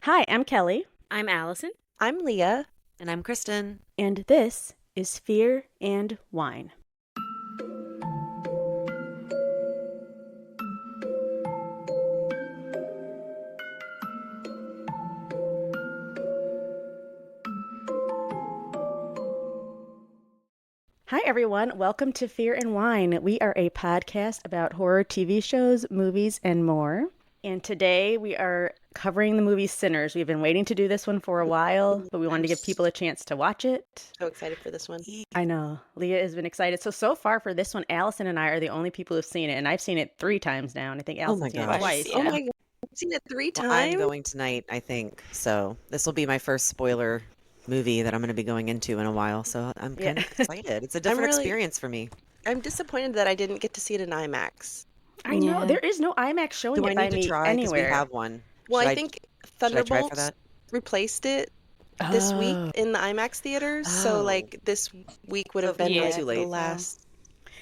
Hi, I'm Kelly, I'm Allison. I'm Leah. And I'm Kristen. and this is Fear and Wine. Hi, everyone. Welcome to Fear and Wine. We are a podcast about horror TV shows, movies, and more. And today we are covering the movie Sinners. We've been waiting to do this one for a while, but we wanted to give people a chance to watch it. So excited for this one. I know. Leah has been excited. So far for this one, Allison and I are the only people who've seen it, and I've seen it 3 times now, and I think Oh Allison's my seen it gosh. twice. Oh Yeah. my god. I've seen it 3 Well, I'm times. going tonight, I think. So this will be my first spoiler movie that I'm going to be going into in a while. So I'm kind of excited. It's a different really- experience for me. I'm disappointed that I didn't get to see it in IMAX. I know. Yeah. There is no IMAX showing Do I it by need to me try? Because we anywhere. have one. Well, Should I think should I try for Thunderbolts that? replaced it this week Oh. in the IMAX theaters. So Oh. like this week would So have been yeah. like too the late. last.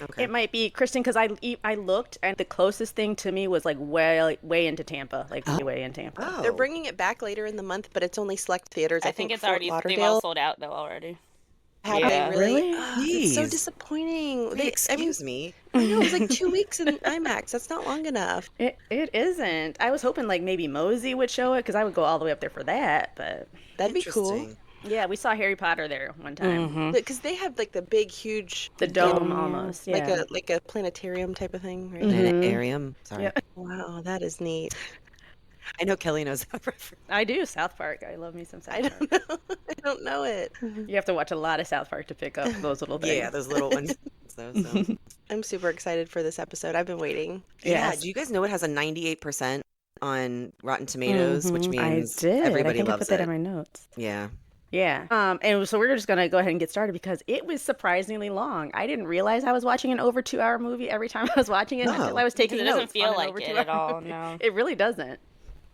Okay. It might be Kristen because I looked and the closest thing to me was like way into Tampa, like way in Tampa. Oh. They're bringing it back later in the month, but it's only select theaters. I think it's Fort already, they've all Lauderdale. sold out though already. Have Yeah. they really? Really? Ugh, it's so Jeez. disappointing. Wait, excuse me. I know, it was like 2 weeks in IMAX. That's not long enough. It isn't. I was hoping like maybe Mosey would show it because I would go all the way up there for that. But That'd be cool. Interesting. yeah, we saw Harry Potter there one time. Because they have like the big, huge, The dome almost. Yeah. like a planetarium type of thing, right? Planetarium. Sorry. Yeah. Wow, that is neat. I know Kelly knows that reference. I do South Park. I love me some South I Park. don't know. I don't know it. You have to watch a lot of South Park to pick up those little things. Yeah, those little ones. So. I'm super excited for this episode. I've been waiting. Yeah. Yes. Do you guys know it has a 98% on Rotten Tomatoes, which means I did. everybody I think I loves put that it. in my notes. Yeah. Yeah. And so we're just gonna go ahead and get started because it was surprisingly long. I didn't realize I was watching an over 2 hour movie every time I was watching it until I was taking It notes. doesn't feel on an like over it 2 at hour all, movie. no. It really doesn't.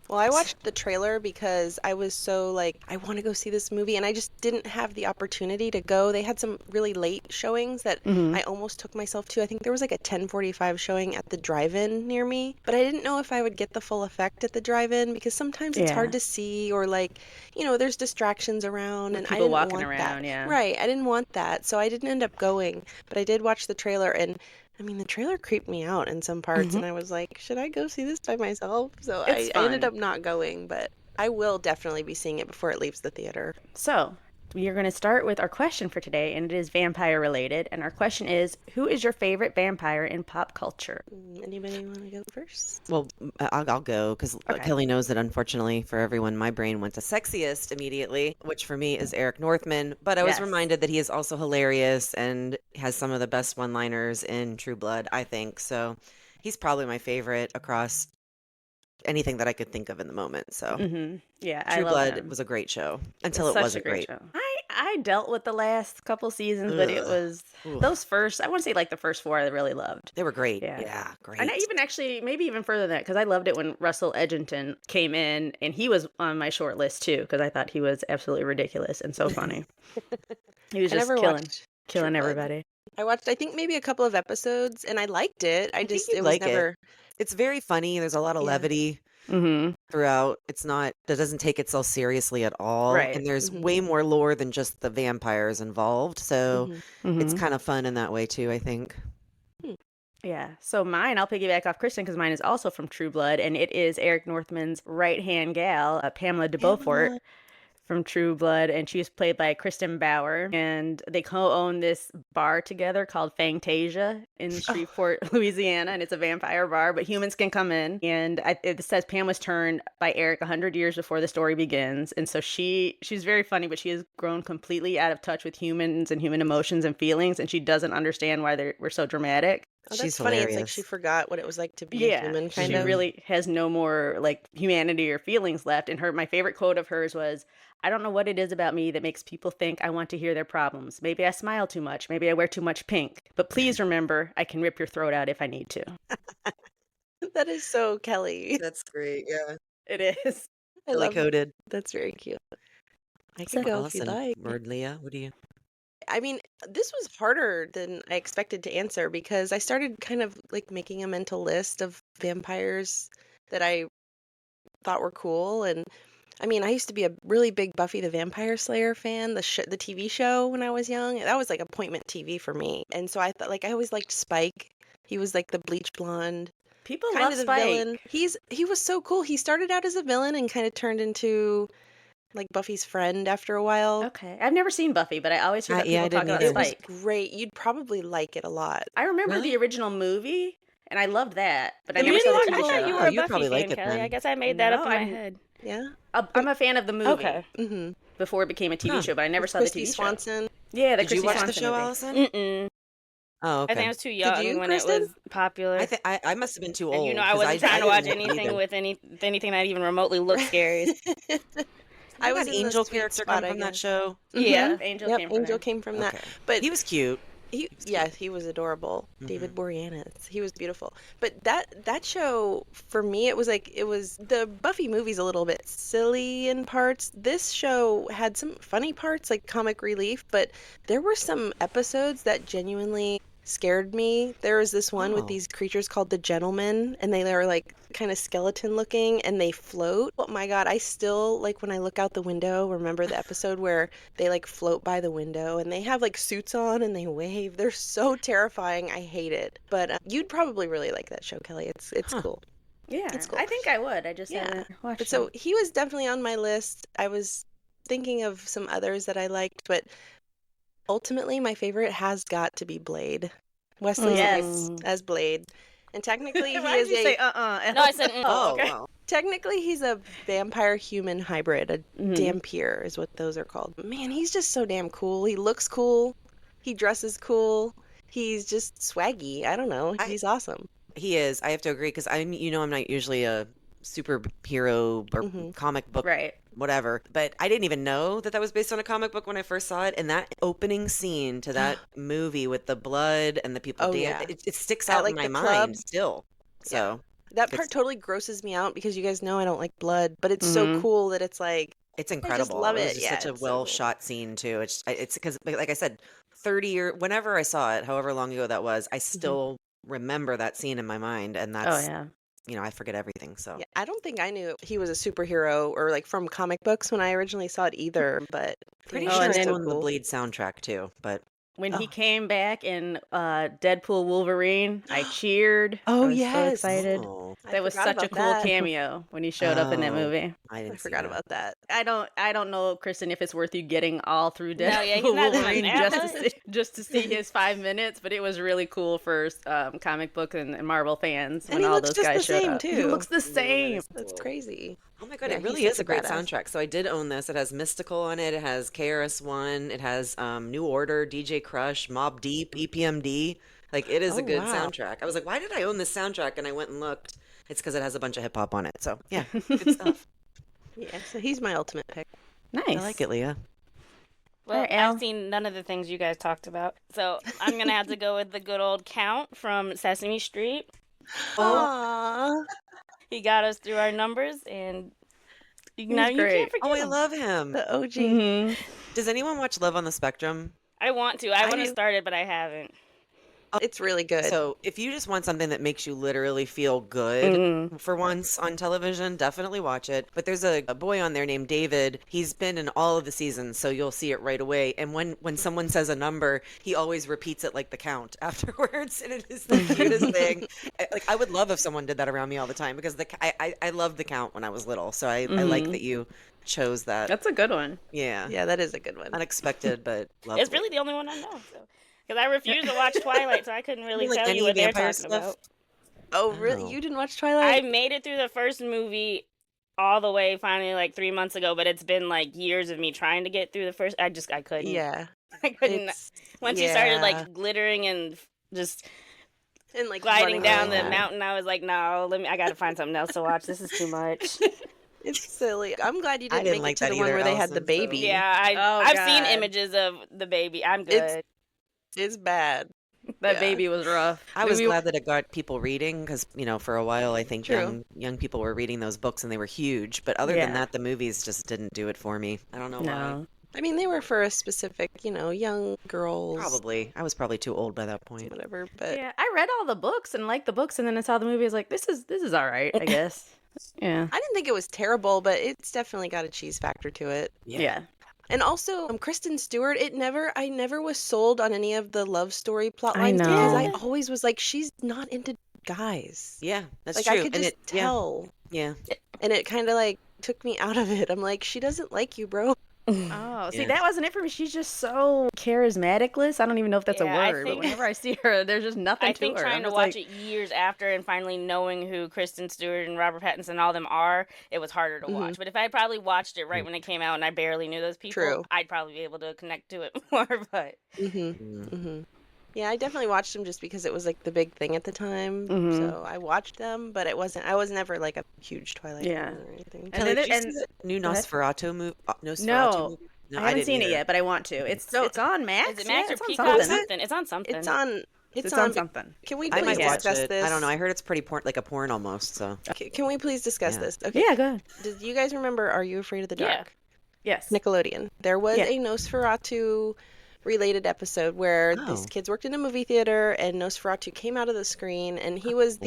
Well, I watched the trailer because I was so like, I want to go see this movie, and I just didn't have the opportunity to go. They had some really late showings that I almost took myself to. I think there was like a 10:45 showing at the drive-in near me, but I didn't know if I would get the full effect at the drive-in because sometimes it's Yeah. hard to see, or like, there's distractions around, With and I people didn't walking want around, that. yeah. Right, I didn't want that, so I didn't end up going, but I did watch the trailer, and I mean, the trailer creeped me out in some parts, and I was like, should I go see this by myself? So It's I ended fun. up not going, but I will definitely be seeing it before it leaves the theater. So we are going to start with our question for today, and it is vampire related. And our question is, who is your favorite vampire in pop culture? Anybody want to go first? Well, I'll go because Okay. Kelly knows that unfortunately for everyone, my brain went to sexiest immediately, which for me is Eric Northman. But I was Yes. reminded that he is also hilarious and has some of the best one-liners in True Blood, I think. So he's probably my favorite across anything that I could think of in the moment. So Yeah, I True love Blood him. was a great show until It's it such wasn't a great great. show. I dealt with the last couple seasons, but it Ugh. was Oof. those first. I want to say like the first 4 I really loved. They were great. Yeah. Yeah, great. And I even actually, maybe even further than that, because I loved it when Russell Edgerton came in, and he was on my short list too, because I thought he was absolutely ridiculous and so funny. He was I just never killing watched True killing Blood. everybody. I watched, I think maybe a couple of episodes, and I liked it. I think just, you'd it was like it. never. It's very funny. There's a lot of Yeah. levity Mm-hmm. throughout. It doesn't take itself seriously at all. Right. And there's Mhm. way more lore than just the vampires involved. So Mhm. it's kind of fun in that way too, I think. Yeah. So mine, I'll piggyback off Kristen because mine is also from True Blood, and it is Eric Northman's right hand gal, Pamela de Beaufort. Pamela. From True Blood, and she was played by Kristen Bauer, and they co-own this bar together called Fantasia in Shreveport, Louisiana, and it's a vampire bar, but humans can come in. And it says Pam was turned by Eric 100 years before the story begins, and so she's very funny, but she has grown completely out of touch with humans and human emotions and feelings, and she doesn't understand why we're so dramatic. Oh, that's She's funny. It's like hilarious. she forgot what it was like to be a Yeah, human, she kind of. really has no more like humanity or feelings left. And my favorite quote of hers was, "I don't know what it is about me that makes people think I want to hear their problems. Maybe I smile too much. Maybe I wear too much pink. But please remember, I can rip your throat out if I need to." That is so Kelly. That's great. Yeah. It is. I Really love coded. That's very cute. I So- can go if you'd Allison, like. word Leah, what do you? I mean, this was harder than I expected to answer because I started kind of like making a mental list of vampires that I thought were cool, and I mean, I used to be a really big Buffy the Vampire Slayer fan, the TV show when I was young. That was like appointment TV for me. And so I thought, like, I always liked Spike. He was like the bleach blonde, People kind love of the villain. Spike. He was so cool. He started out as a villain and kind of turned into like Buffy's friend after a while. Okay. I've never seen Buffy, but I always hear that Yeah, people I talk didn't about either. It was Spike. great. You'd probably like it a lot. I remember Really? the original movie, and I loved that, but I You never didn't saw the watch TV it? show. I thought you show. were Oh, a you'd Buffy probably fan, like it Kelly. I then. guess I made that up No, in my I'm head. Yeah. I'm a fan of the movie Okay. Mm-hmm. before it became a TV Huh. show, but I never With saw the Christy TV show. Swanson. Yeah, the Did you Christy watch the Swanson show, movie. Allison? Mm-mm. Oh, I think I okay. was too Did young you, when it Kristen? was popular. I think I must have been too And old you know, I 'cause wasn't trying to I watch didn't anything either. with anything that even remotely looked scary. I was Did in the Angel sweet character spot, come I from that guess. show? Yeah. Angel Yep, came from Angel there. came from that. Okay. But He was cute. he was adorable. David Mhm. Boreanaz. He was beautiful. But that show for me, it was the Buffy movie's a little bit silly in parts. This show had some funny parts, like comic relief, but there were some episodes that genuinely scared me. There was this one with Oh. these creatures called the Gentlemen, and they are like kind of skeleton looking and they float. Oh my God, I still, like, when I look out the window, remember the episode where they like float by the window and they have like suits on and they wave. They're so terrifying. I hate it. But you'd probably really like that show, Kelly. It's Huh. cool. Yeah, It's cool. I think I would. I just Yeah. haven't watched But so it. he was definitely on my list. I was thinking of some others that I liked, but ultimately my favorite has got to be Blade. Wesley Yes. Snipes as Blade. And technically he Why is did you say a No, I said, Oh, okay. wow. technically he's a vampire human hybrid. A Mhm. Dampier is what those are called. Man, he's just so damn cool. He looks cool. He dresses cool. He's just swaggy. I don't know. I- He's awesome. He is. I have to agree because I'm not usually a superhero or Mhm. comic book Right. whatever, but I didn't even know that was based on a comic book when I first saw it. And that opening scene to that movie with the blood and the people Oh, dance, yeah. it sticks At, out like, in my the mind club. still. So That It's- part totally grosses me out because you guys know I don't like blood, but it's so Mhm. cool that it's like, it's just incredible. love It was it. just Yeah, such a it's so well cool. shot scene too. It's because, like I said, whenever I saw it, however long ago that was, I still remember that scene in my mind, and Oh that's yeah. I forget everything. So yeah, I don't think I knew he was a superhero or like from comic books when I originally saw it either, but pretty yeah, Oh, sure and he's it's then- so on the cool. Bleed soundtrack too. But When he Oh. came back in Deadpool Wolverine, I cheered. Oh, I was so yes. excited. oh, I That was forgot such a about cool that. cameo when he showed up in that Oh, movie. I I didn't see forgot that. about that. I don't know, Kristen, if it's worth you getting all through No, Deadpool yeah, he's not in it Wolverine that just to see his 5 minutes, but it was really cool for comic book and Marvel fans And when he all looks those just guys the showed same, up. He too. looks the same. That's crazy. Oh my God, Yeah, it really he's is such a great badass. soundtrack. So I did own this. It has Mystical on it. It has KRS-One. It has New Order, DJ Crush, Mobb Deep, EPMD. Like, it is a Oh, good wow. soundtrack. I was like, why did I own this soundtrack? And I went and looked. It's because it has a bunch of hip hop on it. So yeah, good stuff. Yeah, so he's my ultimate pick. Nice. I like it, Leah. Well, Alright, Al. I've seen none of the things you guys talked about, so I'm gonna have to go with the good old Count from Sesame Street. Aww. He got us through our numbers, and you can't great. forget Oh, I him. love him. The OG. Mhm. Does anyone watch Love on the Spectrum? I want to. I want to do. start it, but I haven't. It's really good. So if you just want something that makes you literally feel good Mhm. for once on television, definitely watch it. But there's a boy on there named David. He's been in all of the seasons, so you'll see it right away. And when someone says a number, he always repeats it like the count afterwards, and it is the cutest thing. I would love if someone did that around me all the time because I loved the count when I was little. So I like Mhm. that you chose that. That's a good one. Yeah, Yeah, that is a good one. unexpected but lovely. It's really the only one I know. Because I refuse to watch Twilight, so I couldn't really like tell any you what they're vampire talking stuff? about. Oh, really? Oh. You didn't watch I Twilight? made it through the first movie all the way finally like 3 months ago, but it's been like years of me trying to get through the first. I couldn't. Yeah. I couldn't. It's, Once you started yeah. like glittering and just and like gliding running down the around. mountain, I was like, no, I gotta find something else to watch. This is too much. It's silly. I'm glad you I didn't didn't make like it to that the one either, where they had the Allison, so- baby. Yeah, Oh, I've seen God. images of the baby. I'm good. It's- It's bad. That Yeah. baby was rough. I was We- glad that it got people reading because, for a while, I think True. young people were reading those books and they were huge. But other Yeah. than that, the movies just didn't do it for me. I don't know why. No. I mean, they were for a specific, young girls. Probably. I was probably too old by that point. Whatever, but Yeah, I read all the books and liked the books, and then I saw the movie. I was like, this is all right, I guess. Yeah. I didn't think it was terrible, but it's definitely got a cheese factor to it. Yeah. And also, Kristen Stewart, I never was sold on any of the love story plot I lines because I know. always was like, she's not into guys. Yeah, that's Like, true. I could And just yeah, tell. yeah, And it kind of like took me out of it. I'm like, she doesn't like you, bro. Oh, see, Yeah. that wasn't it for me. She's just so charismaticless. I don't even know if that's a Yeah, I word, but think- whenever I see her, there's just nothing I to think her. trying I'm to just watch like, it years after and finally knowing who Kristen Stewart and Robert Pattinson and all them are, it was harder to watch. But if I had probably watched it right when it came out and I barely knew those people, True. I'd probably be able to connect to it more. But Yeah, I definitely watched them just because it was like the big thing at the time. Mhm. So I watched them, but I was never like a huge Twilight Yeah. fan or anything. And Kelly, then did you and see the new go ahead. Nosferatu movie? No, movie? I haven't didn't seen it either. yet, but I want to. It's on Max. is it Max Yeah, or it's on Peacock? something. Something. It's on something. It's It's on on something. Can we I please might watch discuss it. this? I don't know. I heard it's pretty like a porn almost. So Can we please discuss Yeah. this? Okay. Yeah, go ahead. Did you guys remember Are You Afraid of the Yeah. Dark? Yes. Nickelodeon. There was Yeah. a Nosferatu related episode where these Oh. kids worked in a movie theater and Nosferatu came out of the screen and he was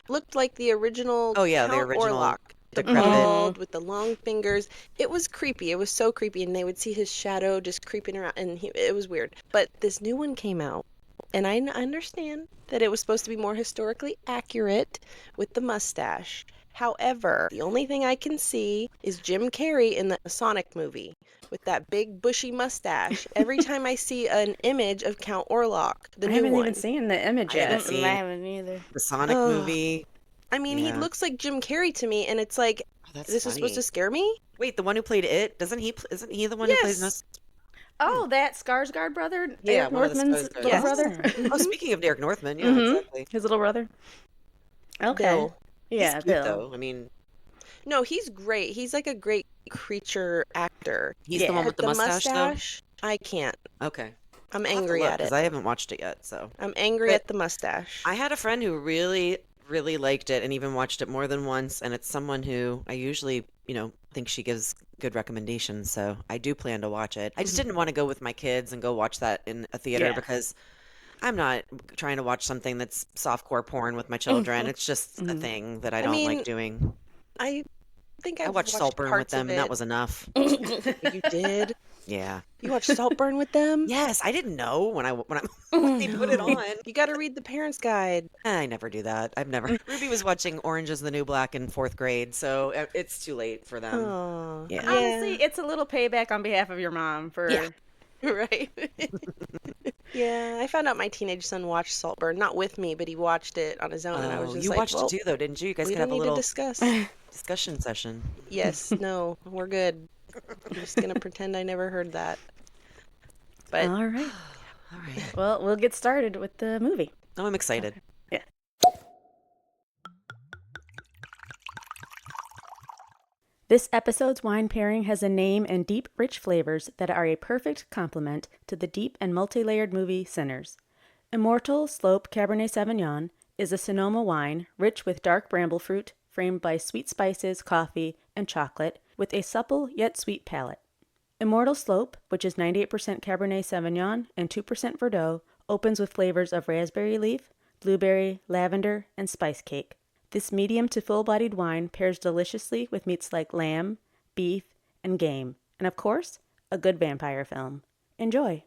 looked like the original Oh, yeah, the Count original Orlok. The decrepit. bald with the long fingers. It was creepy. It was so creepy, and they would see his shadow just creeping around, and it was weird. But this new one came out, and I understand that it was supposed to be more historically accurate with the mustache. However, the only thing I can see is Jim Carrey in the Sonic movie with that big bushy mustache. Every time I see an image of Count Orlok, the I new haven't one. even seen the image I haven't yet. seen- I haven't either. the Sonic Ugh. movie. I mean, he Yeah. looks like Jim Carrey to me, and it's like, Oh, that's this is supposed funny. to scare me? Wait, the one who played it? Isn't he the one who plays Yes. Oh, that Skarsgård brother? Yeah, Eric one of the Northman's Skarsgård. little Yes. brother? Oh, speaking of Derek Northman, yeah, Mhm. exactly. His little brother? Okay. Bill. Yeah, He's cute, Bill. though. I mean, No, he's great. He's like a great creature actor. he's Yeah. the one But with the mustache, I can't. though. Okay, I'm angry at because it. I haven't watched it yet. So I'm angry But at the mustache. I had a friend who really, really liked it and even watched it more than once. And it's someone who I usually, think she gives good recommendations. So I do plan to watch it. I just didn't want to go with my kids and go watch that in a theater Yeah. because I'm not trying to watch something that's softcore porn with my children. It's just a thing that I don't mean, like doing. I think I I've watched Saltburn with parts them, of and that it. was enough. You did? Yeah. You watched Saltburn with them? Yes, I didn't know when when they put it on. You got to read the parents' guide. I never do that. I've never. Ruby was watching Orange is the New Black in 4th grade, so it's too late for them. Oh, Yeah. Honestly, it's a little payback on behalf of your mom for. Yeah. right. Yeah, I found out my teenage son watched Saltburn, not with me, but he watched it on his own, and I was Oh, just you like, watched well, it too, though, didn't you? You guys we could have don't a need to little discuss. discussion session. Yes, no, we're good. I'm just gonna pretend I never heard that. But All right. All right. Well, we'll get started with the movie. Oh, I'm excited. Yeah. This episode's wine pairing has a name and deep, rich flavors that are a perfect complement to the deep and multi-layered movie Sinners. Immortal Slope Cabernet Sauvignon is a Sonoma wine rich with dark bramble fruit, framed by sweet spices, coffee, and chocolate, with a supple yet sweet palate. Immortal Slope, which is 98% Cabernet Sauvignon and 2% Verdot, opens with flavors of raspberry leaf, blueberry, lavender, and spice cake. This medium to full-bodied wine pairs deliciously with meats like lamb, beef, and game, and of course, a good vampire film. Enjoy!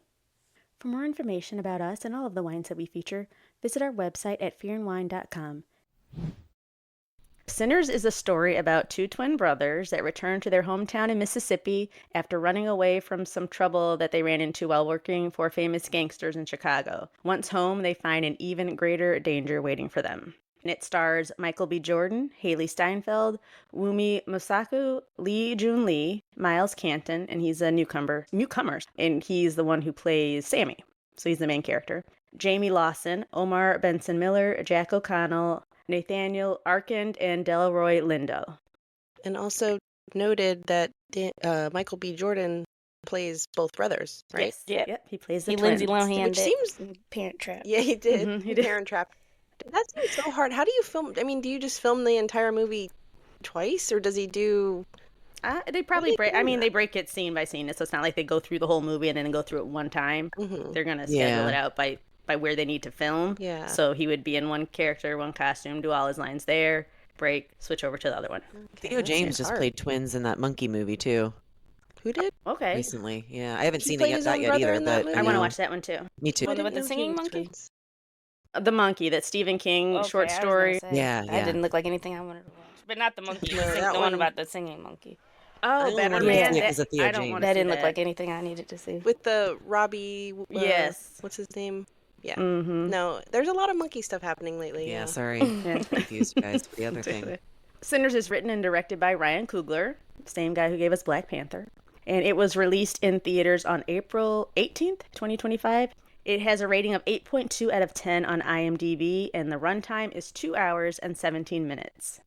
For more information about us and all of the wines that we feature, visit our website at fearandwine.com. Sinners is a story about two twin brothers that return to their hometown in Mississippi after running away from some trouble that they ran into while working for famous gangsters in Chicago. Once home, they find an even greater danger waiting for them. And it stars Michael B. Jordan, Haley Steinfeld, Wumi Mosaku, Lee Jun Lee, Miles Canton, and he's a newcomer, and he's the one who plays Sammy. So he's the main character. Jamie Lawson, Omar Benson Miller, Jack O'Connell, Nathaniel Arkand, and Delroy Lindo. and also noted that Michael B. Jordan plays both brothers, right? Yes. Yep. Yep. He plays the He twins. Lindsay Lohan Which seems Parent Trap. Yeah, he did. Mhm, he did. Parent Trap. That seems so hard. How do you film? I mean, do you just film the entire movie twice, or does he do? They probably they break. I doing mean, that? they break it scene by scene, so it's not like they go through the whole movie and then go through it one time. Mhm. They're gonna schedule Yeah. it out by where they need to film. Yeah. So he would be in one character, one costume, do all his lines there, break, switch over to the other one. Okay, Theo that James seems just hard. played twins in that Monkey movie too Who did? Okay. recently. Yeah, I haven't He seen played it his that own yet brother either, in that but I I want to movie? watch that one too. me too. I One didn't with the know he singing was monkey? twins. The Monkey, that Stephen King Okay, short I was story. gonna say, Yeah, that yeah. didn't look like anything I wanted to watch. But not the monkey, No, that the one one about the singing monkey. I Oh, only Better wanted to Man. see it Yeah. because of Theo I don't want to James. That see didn't look that. like anything I needed to see. with the Robbie. Yes. What's his name? Yeah. Mm-hmm. No, there's a lot of monkey stuff happening lately. Yeah, Yeah. sorry. Yeah. Confused you guys for the other thing. Sinners is written and directed by Ryan Coogler, same guy who gave us Black Panther. And it was released in theaters on April 18th, 2025. It has a rating of 8.2 out of 10 on IMDb, and the runtime is 2 hours and 17 minutes.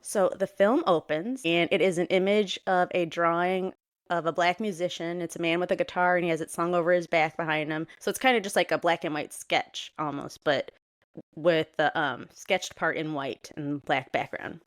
So the film opens, and it is an image of a drawing of a black musician. It's a man with a guitar, and he has it slung over his back behind him. So it's kind of just like a black and white sketch almost, but with the sketched part in white and black background.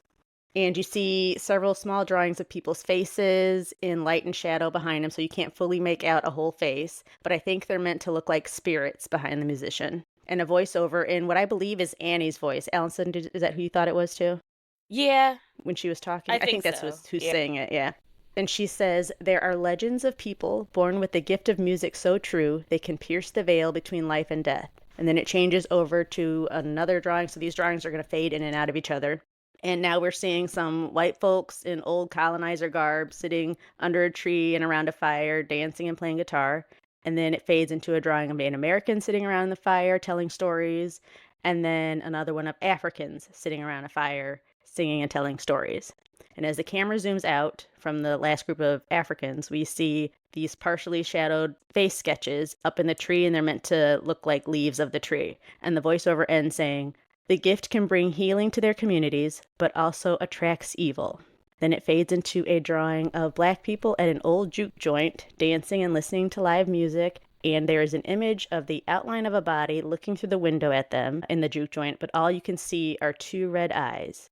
And you see several small drawings of people's faces in light and shadow behind them, so you can't fully make out a whole face. But I think they're meant to look like spirits behind the musician. And a voiceover in what I believe is Annie's voice. Allison, is that who you thought it was too? Yeah. When she was talking? I think that's so. who's Yeah. saying it, yeah. And she says, "There are legends of people born with the gift of music so true, they can pierce the veil between life and death." And then it changes over to another drawing. So these drawings are going to fade in and out of each other. And now we're seeing some white folks in old colonizer garb sitting under a tree and around a fire, dancing and playing guitar. And then it fades into a drawing of Native Americans sitting around the fire, telling stories. And then another one of Africans sitting around a fire, singing and telling stories. And as the camera zooms out from the last group of Africans, we see these partially shadowed face sketches up in the tree, and they're meant to look like leaves of the tree. And the voiceover ends saying, "The gift can bring healing to their communities, but also attracts evil." Then it fades into a drawing of black people at an old juke joint, dancing and listening to live music. And there is an image of the outline of a body looking through the window at them in the juke joint, but all you can see are two red eyes.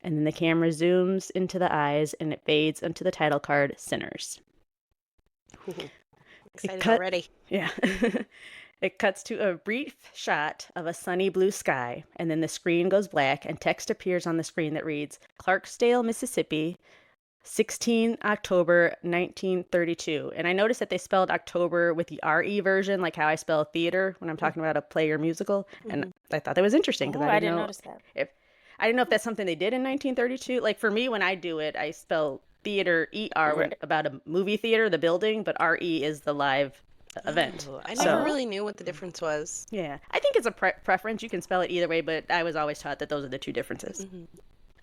And then the camera zooms into the eyes, and it fades onto the title card, Sinners. Ooh, excited cut- already. Yeah. It cuts to a brief shot of a sunny blue sky, and then the screen goes black, and text appears on the screen that reads, "Clarksdale, Mississippi, 16 October 1932. And I noticed that they spelled October with the RE version, like how I spell theater when I'm talking about a play or musical. And I thought that was interesting because Oh, I didn't didn't know notice that. I didn't know if that's something they did in 1932. Like for me, when I do it, I spell theater ER Right. about a movie theater, the building, but RE is the live event. Oh, I So- never really knew what the difference was. Yeah, I think it's a preference. You can spell it either way, but I was always taught that those are the two differences.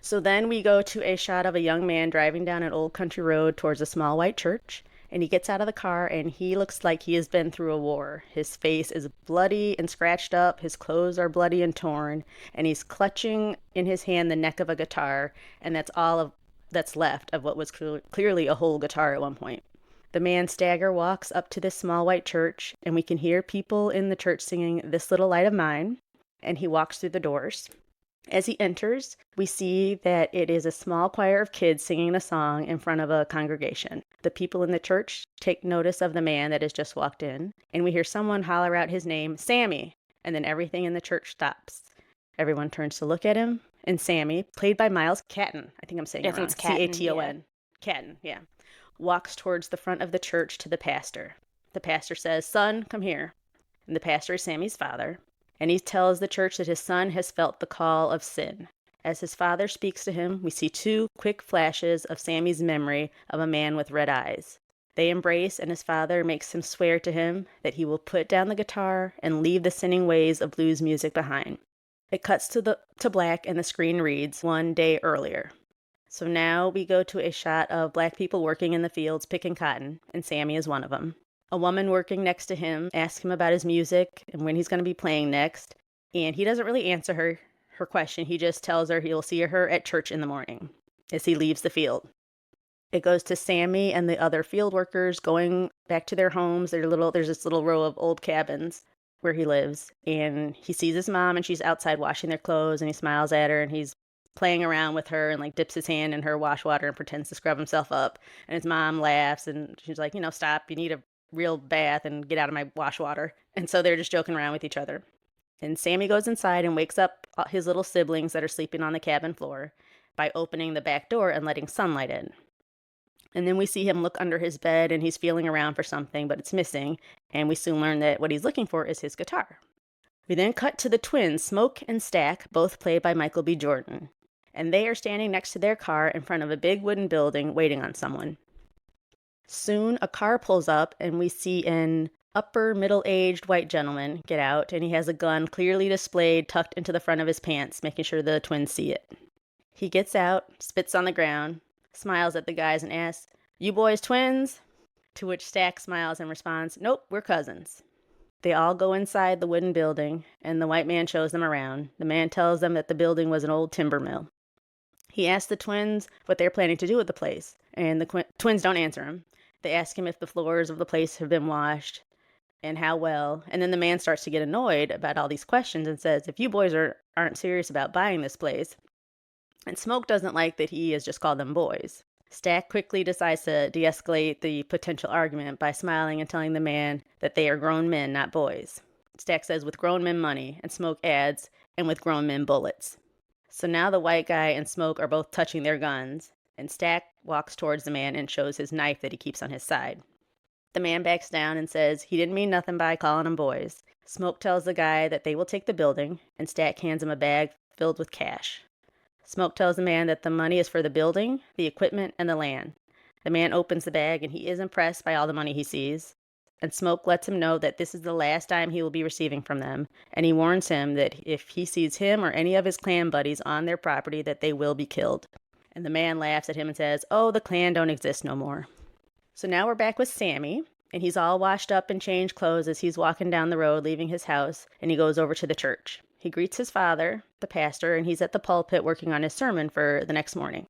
So then we go to a shot of a young man driving down an old country road towards a small white church. And he gets out of the car, and he looks like he has been through a war. His face is bloody and scratched up. His clothes are bloody and torn. And he's clutching in his hand the neck of a guitar. And that's all that's left of what was clearly a whole guitar at one point. The man stagger walks up to this small white church, and we can hear people in the church singing "This Little Light of Mine." And he walks through the doors. As he enters, we see that it is a small choir of kids singing a song in front of a congregation. The people in the church take notice of the man that has just walked in, and we hear someone holler out his name, "Sammy," and then everything in the church stops. Everyone turns to look at him, and Sammy, played by Miles Catton, I think I'm saying Yeah, it I think wrong, it's Catton, Caton, Catton, yeah, walks towards the front of the church to the pastor. The pastor says, "Son, come here." And the pastor is Sammy's father. And he tells the church that his son has felt the call of sin. As his father speaks to him, we see two quick flashes of Sammy's memory of a man with red eyes. They embrace, and his father makes him swear to him that he will put down the guitar and leave the sinning ways of blues music behind. It cuts to black, and the screen reads, "One day earlier." So now we go to a shot of black people working in the fields picking cotton, and Sammy is one of them. A woman working next to him asks him about his music and when he's going to be playing next, and he doesn't really answer her question. He just tells her he'll see her at church in the morning as he leaves the field. It goes to Sammy and the other field workers going back to their homes. There's this little row of old cabins where he lives, and he sees his mom, and she's outside washing their clothes, and he smiles at her, and he's playing around with her and like dips his hand in her wash water and pretends to scrub himself up. And his mom laughs, and she's like, "Stop, you need a real bath and get out of my wash water." And so they're just joking around with each other. And Sammy goes inside and wakes up his little siblings that are sleeping on the cabin floor by opening the back door and letting sunlight in. And then we see him look under his bed and he's feeling around for something, but it's missing. And we soon learn that what he's looking for is his guitar. We then cut to the twins, Smoke and Stack, both played by Michael B. Jordan. And they are standing next to their car in front of a big wooden building waiting on someone. Soon a car pulls up and we see an upper middle-aged white gentleman get out, and he has a gun clearly displayed tucked into the front of his pants, making sure the twins see it. He gets out, spits on the ground, smiles at the guys and asks, "You boys twins?" To which Stack smiles and responds, "Nope, we're cousins." They all go inside the wooden building, and the white man shows them around. The man tells them that the building was an old timber mill. He asks the twins what they're planning to do with the place, and the twins don't answer him. They ask him if the floors of the place have been washed and how well, and then the man starts to get annoyed about all these questions and says, "If you boys aren't serious about buying this place." And Smoke doesn't like that he has just called them boys. Stack quickly decides to de-escalate the potential argument by smiling and telling the man that they are grown men, not boys. Stack says, "With grown men money," and Smoke adds, "and with grown men bullets." So now the white guy and Smoke are both touching their guns, and Stack walks towards the man and shows his knife that he keeps on his side. The man backs down and says he didn't mean nothing by calling them boys. Smoke tells the guy that they will take the building, and Stack hands him a bag filled with cash. Smoke tells the man that the money is for the building, the equipment, and the land. The man opens the bag, and he is impressed by all the money he sees. And Smoke lets him know that this is the last time he will be receiving from them, and he warns him that if he sees him or any of his clan buddies on their property, that they will be killed. And the man laughs at him and says, "Oh, the clan don't exist no more." So now we're back with Sammy, and he's all washed up and changed clothes as he's walking down the road leaving his house, and he goes over to the church. He greets his father, the pastor, and he's at the pulpit working on his sermon for the next morning.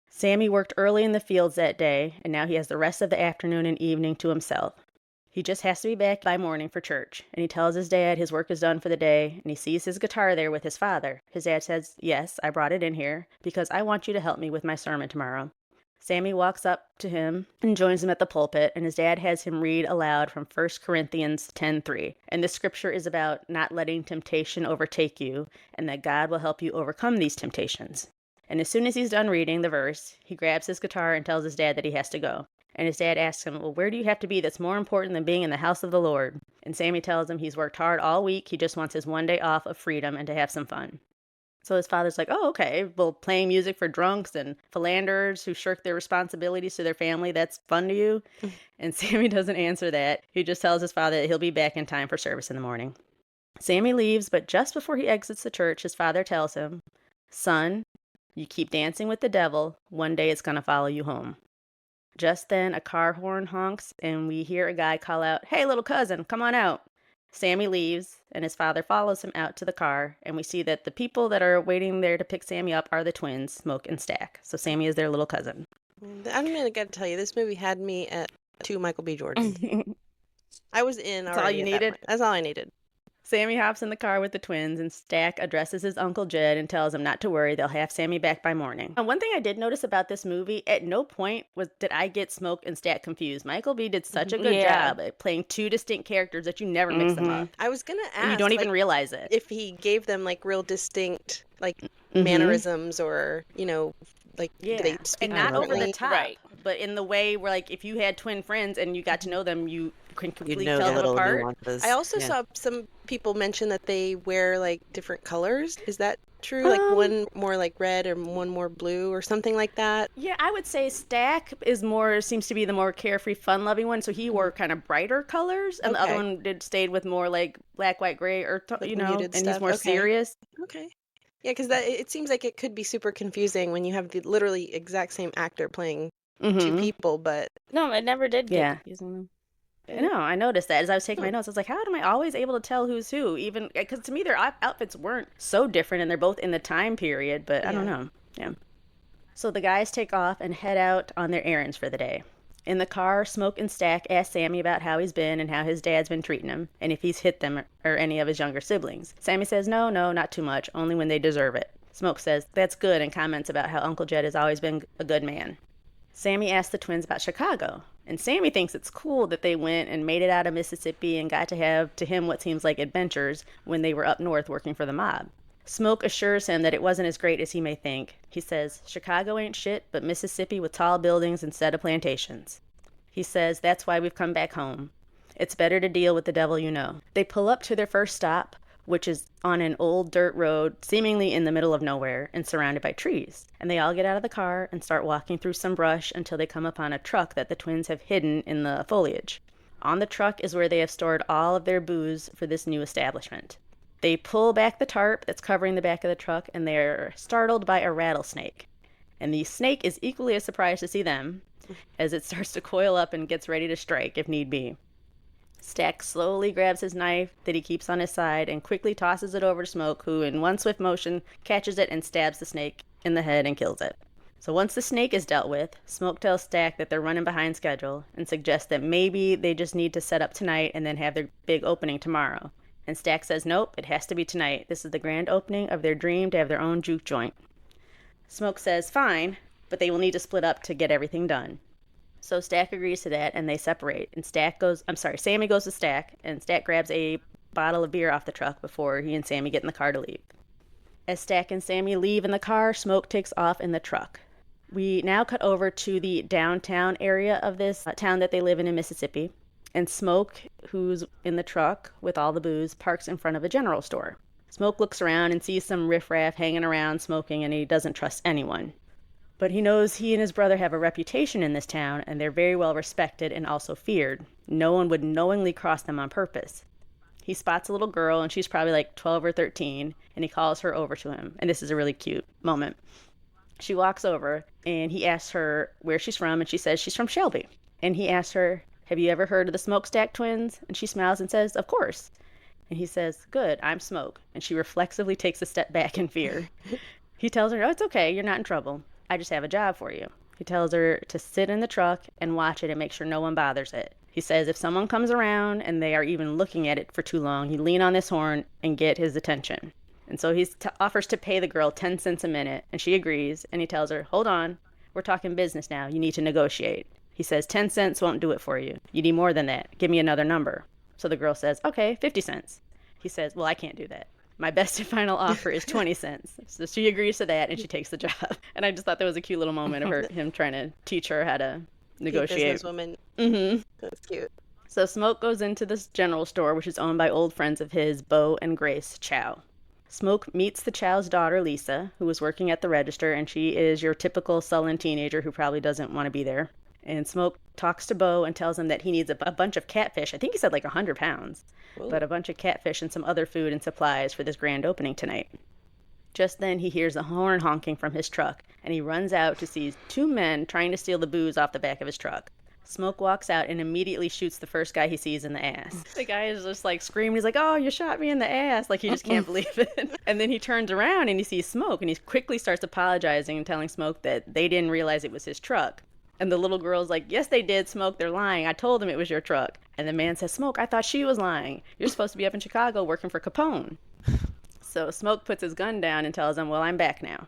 Sammy worked early in the fields that day, and now he has the rest of the afternoon and evening to himself. He just has to be back by morning for church, and he tells his dad his work is done for the day, and he sees his guitar there with his father. His dad says, "Yes, I brought it in here because I want you to help me with my sermon tomorrow." Sammy walks up to him and joins him at the pulpit, and his dad has him read aloud from 1 Corinthians 10:3. And this scripture is about not letting temptation overtake you, and that God will help you overcome these temptations. And as soon as he's done reading the verse, he grabs his guitar and tells his dad that he has to go. And his dad asks him, "Well, where do you have to be that's more important than being in the house of the Lord?" And Sammy tells him he's worked hard all week. He just wants his one day off of freedom and to have some fun. So his father's like, "Oh, okay. Well, playing music for drunks and philanderers who shirk their responsibilities to their family, that's fun to you?" And Sammy doesn't answer that. He just tells his father that he'll be back in time for service in the morning. Sammy leaves, but just before he exits the church, his father tells him, "Son, you keep dancing with the devil, one day it's going to follow you home." Just then, a car horn honks, and we hear a guy call out, "Hey, little cousin, come on out." Sammy leaves, and his father follows him out to the car, and we see that the people that are waiting there to pick Sammy up are the twins, Smoke and Stack. So Sammy is their little cousin. I'm gonna gotta tell you, this movie had me at 2 Michael B. Jordan. I was in That's all already you at that needed? point. That's all I needed. Sammy hops in the car with the twins, and Stack addresses his Uncle Jed and tells him not to worry, they'll have Sammy back by morning. And one thing I did notice about this movie, at no point did I get Smoke and Stack confused. Michael B. did such a good job at playing two distinct characters that you never mix them up. I was gonna ask, And you don't even realize it. if he gave them like real distinct like mannerisms, or like do they speak and not over the differently? top, Right. but in the way where, like, if you had twin friends and you got to know them, you can You completely know tell the them little apart. nuances. I also Yeah. saw some people mention that they wear like different colors. Is that true? Like one more like red or one more blue or something like that? Yeah, I would say Stack seems to be the more carefree, fun-loving one. So he wore kind of brighter colors, and the other Okay. one stayed with more like black, white, gray, or Like and muted he's stuff? more Okay. serious. Okay. Yeah, because it seems like it could be super confusing when you have the literally exact same actor playing two people, but No, it never did get Yeah. confusing. I know. I noticed that as I was taking my notes. I was like, how am I always able to tell who's who? Even because to me, their outfits weren't so different, and they're both in the time period. But I don't know. Yeah. So the guys take off and head out on their errands for the day. In the car, Smoke and Stack ask Sammy about how he's been and how his dad's been treating him, and if he's hit them or any of his younger siblings. Sammy says, no, not too much, only when they deserve it. Smoke says, that's good, and comments about how Uncle Jed has always been a good man. Sammy asks the twins about Chicago, And Sammy thinks it's cool that they went and made it out of Mississippi and got to have to him what seems like adventures when they were up north working for the mob. Smoke assures him that it wasn't as great as he may think. He says, Chicago ain't shit, but Mississippi with tall buildings instead of plantations. He says, that's why we've come back home. It's better to deal with the devil you know. They pull up to their first stop, which is on an old dirt road, seemingly in the middle of nowhere and surrounded by trees. And they all get out of the car and start walking through some brush until they come upon a truck that the twins have hidden in the foliage. On the truck is where they have stored all of their booze for this new establishment. They pull back the tarp that's covering the back of the truck, and they're startled by a rattlesnake. And the snake is equally as surprised to see them, as it starts to coil up and gets ready to strike if need be. Stack slowly grabs his knife that he keeps on his side and quickly tosses it over to Smoke, who in one swift motion catches it and stabs the snake in the head and kills it. So once the snake is dealt with, Smoke tells Stack that they're running behind schedule and suggests that maybe they just need to set up tonight and then have their big opening tomorrow. And Stack says, nope, it has to be tonight. This is the grand opening of their dream to have their own juke joint. Smoke says, fine, but they will need to split up to get everything done. So Stack agrees to that, and they separate. And Sammy goes to Stack, and Stack grabs a bottle of beer off the truck before he and Sammy get in the car to leave. As Stack and Sammy leave in the car, Smoke takes off in the truck. We now cut over to the downtown area of this town that they live in Mississippi. And Smoke, who's in the truck with all the booze, parks in front of a general store. Smoke looks around and sees some riffraff hanging around smoking, and he doesn't trust anyone. But he knows he and his brother have a reputation in this town, and they're very well respected and also feared. No one would knowingly cross them on purpose. He spots a little girl, and she's probably like 12 or 13, and he calls her over to him. And this is a really cute moment. She walks over, and he asks her where she's from, and she says she's from Shelby. And he asks her, have you ever heard of the Smokestack twins? And she smiles and says, of course. And he says, good, I'm Smoke. And she reflexively takes a step back in fear. He tells her, oh, it's okay, you're not in trouble. I just have a job for you. He tells her to sit in the truck and watch it and make sure no one bothers it. He says if someone comes around and they are even looking at it for too long, you lean on this horn and get his attention. And so he offers to pay the girl 10 cents a minute, and she agrees, and he tells her, hold on, we're talking business now, you need to negotiate. He says 10 cents won't do it for you. You need more than that. Give me another number. So the girl says, okay, 50 cents. He says, well, I can't do that. My best and final offer is 20 cents. So she agrees to that, and she takes the job. And I just thought that was a cute little moment of him trying to teach her how to negotiate. Businesswoman. Mm-hmm. That's cute. So Smoke goes into this general store, which is owned by old friends of his, Bo and Grace Chow. Smoke meets the Chow's daughter, Lisa, who was working at the register, and she is your typical sullen teenager who probably doesn't want to be there. And Smoke talks to Bo and tells him that he needs a bunch of catfish. I think he said like 100 pounds. Ooh. But a bunch of catfish and some other food and supplies for this grand opening tonight. Just then he hears a horn honking from his truck, and he runs out to see two men trying to steal the booze off the back of his truck. Smoke walks out and immediately shoots the first guy he sees in the ass. The guy is just like screaming. He's like, oh, you shot me in the ass. Like he just can't believe it. And then he turns around and he sees Smoke, and he quickly starts apologizing and telling Smoke that they didn't realize it was his truck. And the little girl's like, yes, they did, Smoke. They're lying. I told them it was your truck. And the man says, Smoke, I thought she was lying. You're supposed to be up in Chicago working for Capone. So Smoke puts his gun down and tells him, well, I'm back now.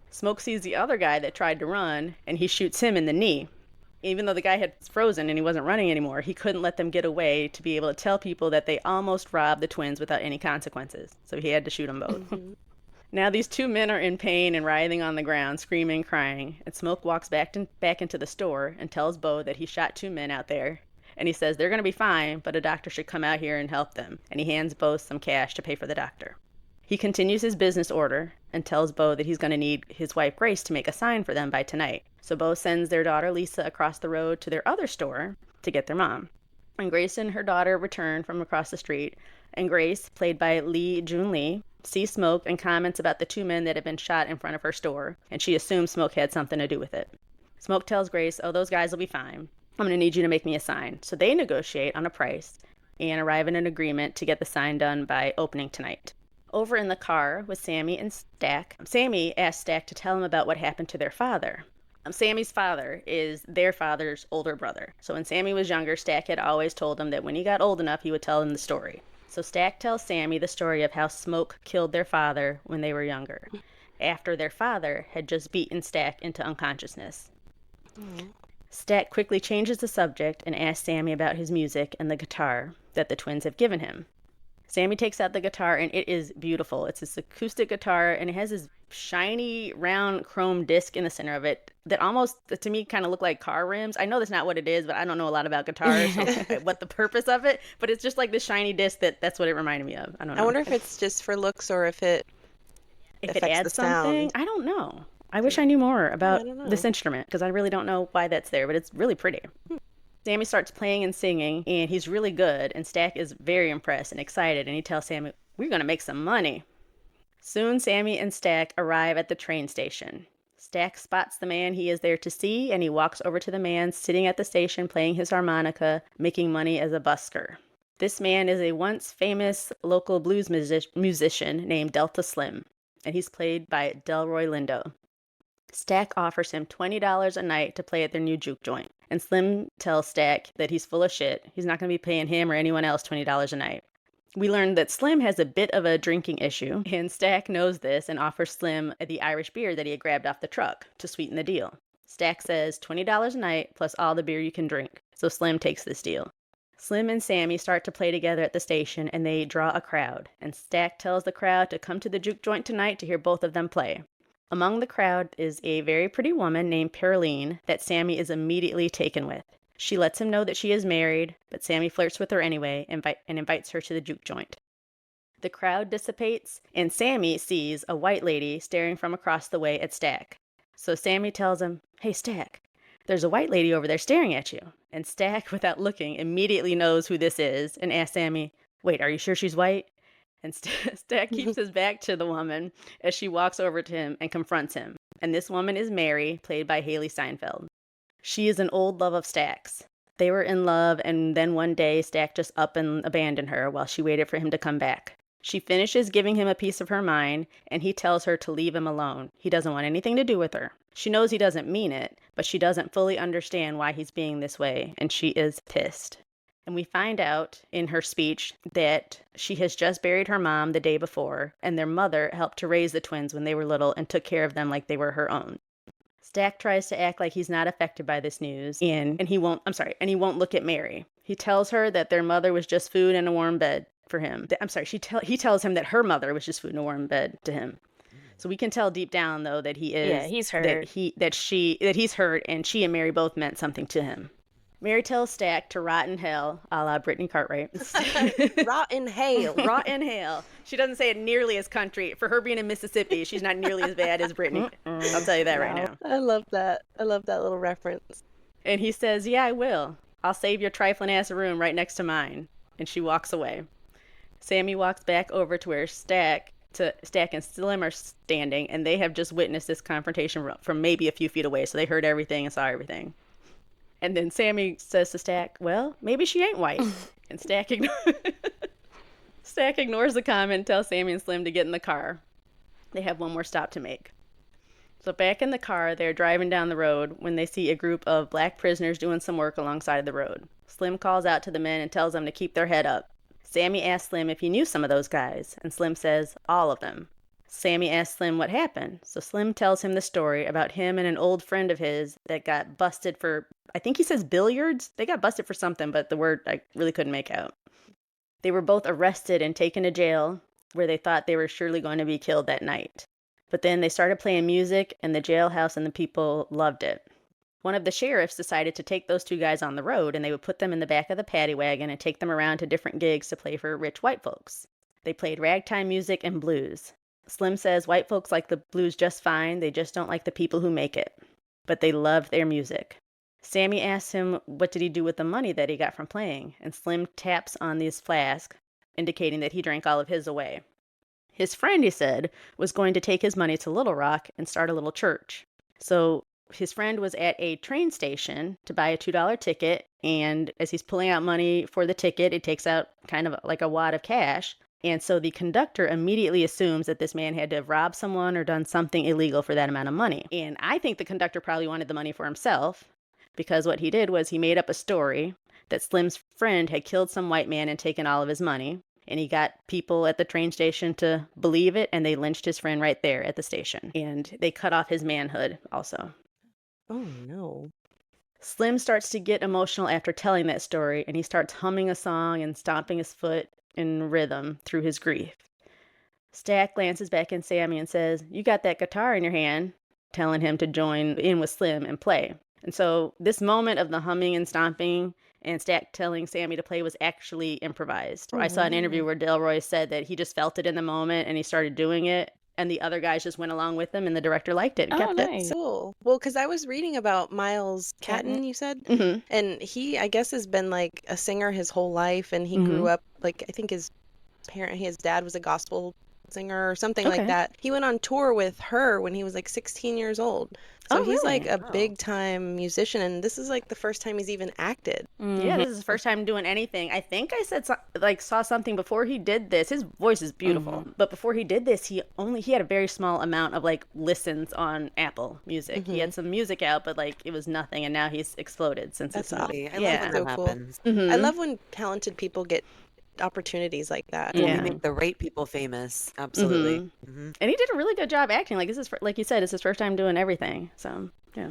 Smoke sees the other guy that tried to run, and he shoots him in the knee. Even though the guy had frozen and he wasn't running anymore, he couldn't let them get away to be able to tell people that they almost robbed the twins without any consequences. So he had to shoot them both. Mm-hmm. Now these two men are in pain and writhing on the ground, screaming, crying. And Smoke walks back into the store and tells Bo that he shot two men out there. And he says they're going to be fine, but a doctor should come out here and help them. And he hands Bo some cash to pay for the doctor. He continues his business order and tells Bo that he's going to need his wife Grace to make a sign for them by tonight. So Bo sends their daughter Lisa across the road to their other store to get their mom. And Grace and her daughter return from across the street. And Grace, played by Lee Jun Lee, sees Smoke and comments about the two men that had been shot in front of her store. And she assumes Smoke had something to do with it. Smoke tells Grace, oh, those guys will be fine. I'm going to need you to make me a sign. So they negotiate on a price and arrive in an agreement to get the sign done by opening tonight. Over in the car with Sammy and Stack, Sammy asks Stack to tell him about what happened to their father. Sammy's father is their father's older brother. So when Sammy was younger, Stack had always told him that when he got old enough, he would tell him the story. So Stack tells Sammy the story of how Smoke killed their father when they were younger, after their father had just beaten Stack into unconsciousness. Mm-hmm. Stack quickly changes the subject and asks Sammy about his music and the guitar that the twins have given him. Sammy takes out the guitar, and it is beautiful. It's this acoustic guitar, and it has this shiny, round chrome disc in the center of it that almost, to me, kind of look like car rims. I know that's not what it is, but I don't know a lot about guitars, so what the purpose of it. But it's just like this shiny disc that's what it reminded me of. I don't know. I wonder if it's just for looks or if it adds something. I don't know. I wish I knew more about this instrument because I really don't know why that's there, but it's really pretty. Sammy starts playing and singing, and he's really good, and Stack is very impressed and excited, and he tells Sammy, "We're going to make some money." Soon, Sammy and Stack arrive at the train station. Stack spots the man he is there to see, and he walks over to the man sitting at the station playing his harmonica, making money as a busker. This man is a once famous local blues musician named Delta Slim, and he's played by Delroy Lindo. Stack offers him $20 a night to play at their new juke joint. And Slim tells Stack that he's full of shit. He's not going to be paying him or anyone else $20 a night. We learned that Slim has a bit of a drinking issue, and Stack knows this and offers Slim the Irish beer that he had grabbed off the truck to sweeten the deal. Stack says $20 a night plus all the beer you can drink, so Slim takes this deal. Slim and Sammy start to play together at the station, and they draw a crowd, and Stack tells the crowd to come to the juke joint tonight to hear both of them play. Among the crowd is a very pretty woman named Pearline that Sammy is immediately taken with. She lets him know that she is married, but Sammy flirts with her anyway and invites her to the juke joint. The crowd dissipates, and Sammy sees a white lady staring from across the way at Stack. So Sammy tells him, "Hey, Stack, there's a white lady over there staring at you." And Stack, without looking, immediately knows who this is and asks Sammy, "Wait, are you sure she's white?" And Stack keeps his back to the woman as she walks over to him and confronts him. And this woman is Mary, played by Haley Steinfeld. She is an old love of Stack's. They were in love, and then one day Stack just up and abandoned her while she waited for him to come back. She finishes giving him a piece of her mind, and he tells her to leave him alone. He doesn't want anything to do with her. She knows he doesn't mean it, but she doesn't fully understand why he's being this way, and she is pissed. And we find out in her speech that she has just buried her mom the day before, and their mother helped to raise the twins when they were little and took care of them like they were her own. Stack tries to act like he's not affected by this news, and he won't look at Mary. He tells her that their mother was just food and a warm bed for him. He tells him that her mother was just food and a warm bed to him. So we can tell deep down though that he is he's hurt. That he's hurt, and she and Mary both meant something to him. Mary tells Stack to rot in hell, a la Brittany Cartwright. Rot in hell. Rot in hell. She doesn't say it nearly as country. For her being in Mississippi, she's not nearly as bad as Brittany. I'll tell you that right now. I love that. I love that little reference. And he says, "Yeah, I will. I'll save your trifling ass room right next to mine." And she walks away. Sammy walks back over to where Stack and Slim are standing, and they have just witnessed this confrontation from maybe a few feet away, so they heard everything and saw everything. And then Sammy says to Stack, "Well, maybe she ain't white." And Stack ignores the comment and tells Sammy and Slim to get in the car. They have one more stop to make. So back in the car, they're driving down the road when they see a group of black prisoners doing some work alongside the road. Slim calls out to the men and tells them to keep their head up. Sammy asks Slim if he knew some of those guys, and Slim says, all of them. Sammy asks Slim what happened, so Slim tells him the story about him and an old friend of his that got busted for, I think he says billiards? They got busted for something, but the word I really couldn't make out. They were both arrested and taken to jail, where they thought they were surely going to be killed that night. But then they started playing music, and the jailhouse and the people loved it. One of the sheriffs decided to take those two guys on the road, and they would put them in the back of the paddy wagon and take them around to different gigs to play for rich white folks. They played ragtime music and blues. Slim says white folks like the blues just fine, they just don't like the people who make it. But they loved their music. Sammy asks him what did he do with the money that he got from playing, and Slim taps on this flask, indicating that he drank all of his away. His friend, he said, was going to take his money to Little Rock and start a little church. So his friend was at a train station to buy a $2 ticket, and as he's pulling out money for the ticket, it takes out kind of like a wad of cash. And so the conductor immediately assumes that this man had to have robbed someone or done something illegal for that amount of money. And I think the conductor probably wanted the money for himself, because what he did was he made up a story that Slim's friend had killed some white man and taken all of his money. And he got people at the train station to believe it, and they lynched his friend right there at the station. And they cut off his manhood also. Oh, no. Slim starts to get emotional after telling that story, and he starts humming a song and stomping his foot in rhythm through his grief. Stack glances back at Sammy and says, "You got that guitar in your hand," telling him to join in with Slim and play. And so this moment of the humming and stomping and Stack telling Sammy to play was actually improvised. I saw an interview where Delroy said that he just felt it in the moment and he started doing it, and the other guys just went along with him, and the director liked it and Oh, kept it. nice. Cool. Well, because I was reading about Miles Catton, you said, Mm-hmm. and he, I guess, has been like a singer his whole life, and he grew up like I think his dad was a gospel singer or something like Okay. that. He went on tour with her when he was like 16 years old. So Oh, he's really? like a Wow. big time musician, and this is like the first time he's even acted. Yeah, this is his first time doing anything. I think I said saw something before he did this. His voice is beautiful, but before he did this, he had a very small amount of like listens on Apple Music. He had some music out, but like it was nothing, and now he's exploded since That's it's awesome. I love Yeah. when So that cool. happens. I love when talented people get opportunities like that. When Yeah. we make the right people famous. Absolutely. And he did a really good job acting. Like this is like you said, it's his first time doing everything. So yeah.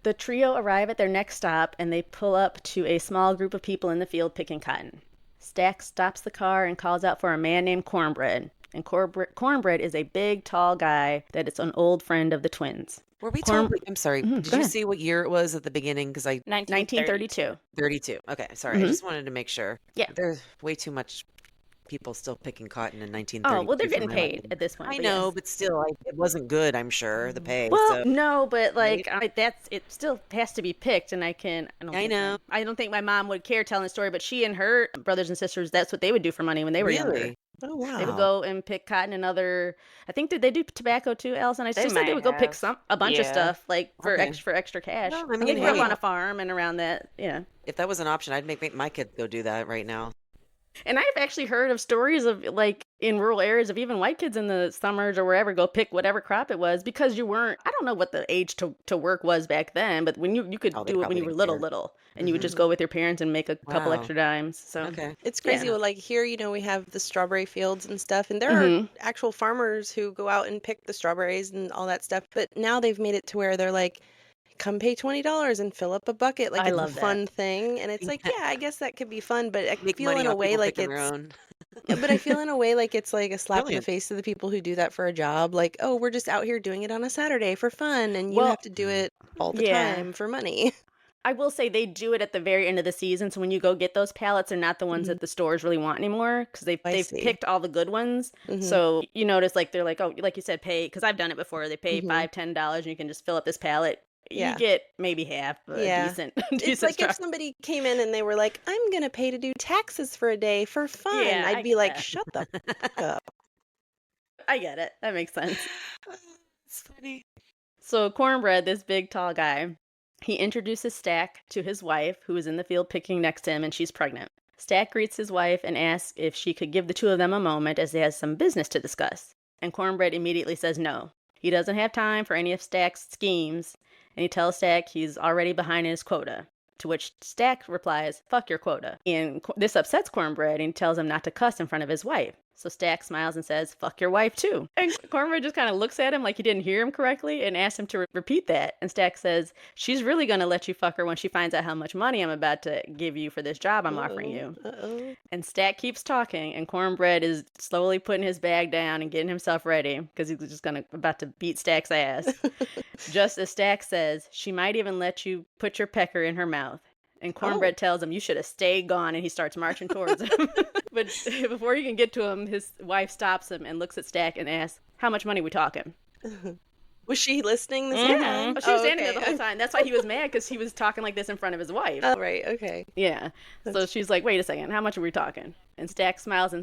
The trio arrive at their next stop, and they pull up to a small group of people in the field picking cotton. Stack stops the car and calls out for a man named Cornbread. And Cornbread is a big, tall guy that is an old friend of the twins. Were we told? I'm sorry. Did go you ahead. see what year it was at the beginning? Because 1932. 32. Okay, sorry. I just wanted to make sure. Yeah. There's way too much people still picking cotton in 1932. Oh, well, they're for getting my paid liking. at this point. I but know, yes. but still, like, it wasn't good. I'm sure the pay. Well, so. no, but like it still has to be picked, and I know. I don't think my mom would care telling the story, but she and her brothers and sisters, that's what they would do for money when they were younger. Really? Oh wow. They would go and pick cotton and other. I think did they do tobacco too, Allison? I They just said they might would go pick have. a bunch of Yeah. stuff like for Okay. extra cash. Well, I And mean, they grew up hey. on a farm and around that, yeah. If that was an option, I'd make my kids go do that right now. And I've actually heard of stories of like in rural areas of even white kids in the summers or wherever go pick whatever crop it was because you weren't. I don't know what the age to work was back then, but when you could Oh, they do it when probably you were didn't care. little, and you would just go with your parents and make a couple Wow. extra dimes. So Okay. It's crazy. Yeah. Well, like here, we have the strawberry fields and stuff, and there are actual farmers who go out and pick the strawberries and all that stuff. But now they've made it to where they're like, come pay $20 and fill up a bucket. Like I it's a love that. fun thing. And it's like, yeah, I guess that could be fun, but I Make feel money in a off way people like picking their it's own. yeah, but I feel in a way like it's like a slap in the Brilliant. face to the people who do that for a job. Like, oh, we're just out here doing it on a Saturday for fun, and you Well, have to do it all the yeah. time for money. I will say they do it at the very end of the season. So when you go get those pallets, they're not the ones that the stores really want anymore because I they've see. picked all the good ones. So you notice like they're like, oh, like you said, pay because I've done it before. They pay $5-10 and you can just fill up this pallet. Yeah. You get maybe half a Yeah. decent It's like straw. if somebody came in and they were like, I'm going to pay to do taxes for a day for fun. Yeah, I I'd be get like, that. shut the fuck up. I get it. That makes sense. It's funny. So Cornbread, this big tall guy, he introduces Stack to his wife, who is in the field picking next to him, and she's pregnant. Stack greets his wife and asks if she could give the two of them a moment as they have some business to discuss. And Cornbread immediately says no. He doesn't have time for any of Stack's schemes, and he tells Stack he's already behind his quota. To which Stack replies, "Fuck your quota." And this upsets Cornbread, and he tells him not to cuss in front of his wife. So Stack smiles and says, "Fuck your wife too." And Cornbread just kind of looks at him like he didn't hear him correctly and asks him to repeat that. And Stack says, "She's really going to let you fuck her when she finds out how much money I'm about to give you for this job I'm offering you." Uh-oh. And Stack keeps talking, and Cornbread is slowly putting his bag down and getting himself ready because he's just about to beat Stack's ass. Just as Stack says, "She might even let you put your pecker in her mouth." And Cornbread tells him, "You should have stayed gone," and he starts marching towards him. But before he can get to him, his wife stops him and looks at Stack and asks, "How much money we talking?" Was she listening this whole time? Oh, she was standing okay. there the whole time. That's why he was mad, because he was talking like this in front of his wife. Oh, right. Okay. Yeah. So she's like, "Wait a second, how much are we talking?" And Stack smiles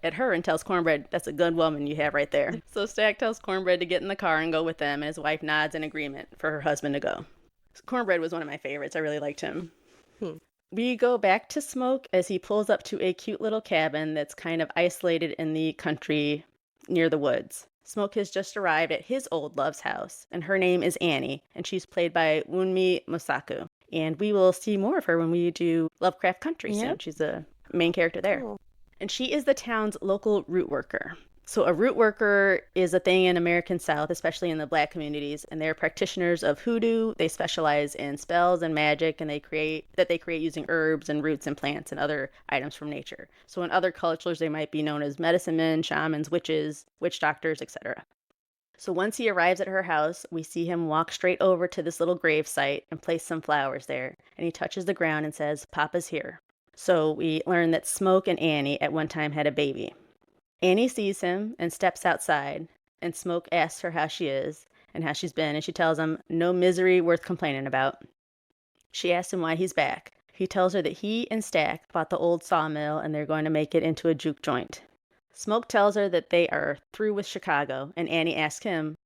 at her and tells Cornbread, "That's a good woman you have right there." So Stack tells Cornbread to get in the car and go with them, and his wife nods in agreement for her husband to go. Cornbread was one of my favorites. I really liked him. We go back to Smoke as he pulls up to a cute little cabin that's kind of isolated in the country near the woods. Smoke has just arrived at his old love's house, and her name is Annie, and she's played by Wunmi Mosaku. And we will see more of her when we do Lovecraft Country soon. She's the main character there. Cool. And she is the town's local root worker. So a root worker is a thing in American South, especially in the Black communities, and they're practitioners of hoodoo. They specialize in spells and magic, and they create using herbs and roots and plants and other items from nature. So in other cultures, they might be known as medicine men, shamans, witches, witch doctors, etc. So once he arrives at her house, we see him walk straight over to this little grave site and place some flowers there. And he touches the ground and says, "Papa's here." So we learn that Smoke and Annie at one time had a baby. Annie sees him and steps outside, and Smoke asks her how she is and how she's been, and she tells him no misery worth complaining about. She asks him why he's back. He tells her that he and Stack bought the old sawmill and they're going to make it into a juke joint. Smoke tells her that they are through with Chicago, and Annie asks him,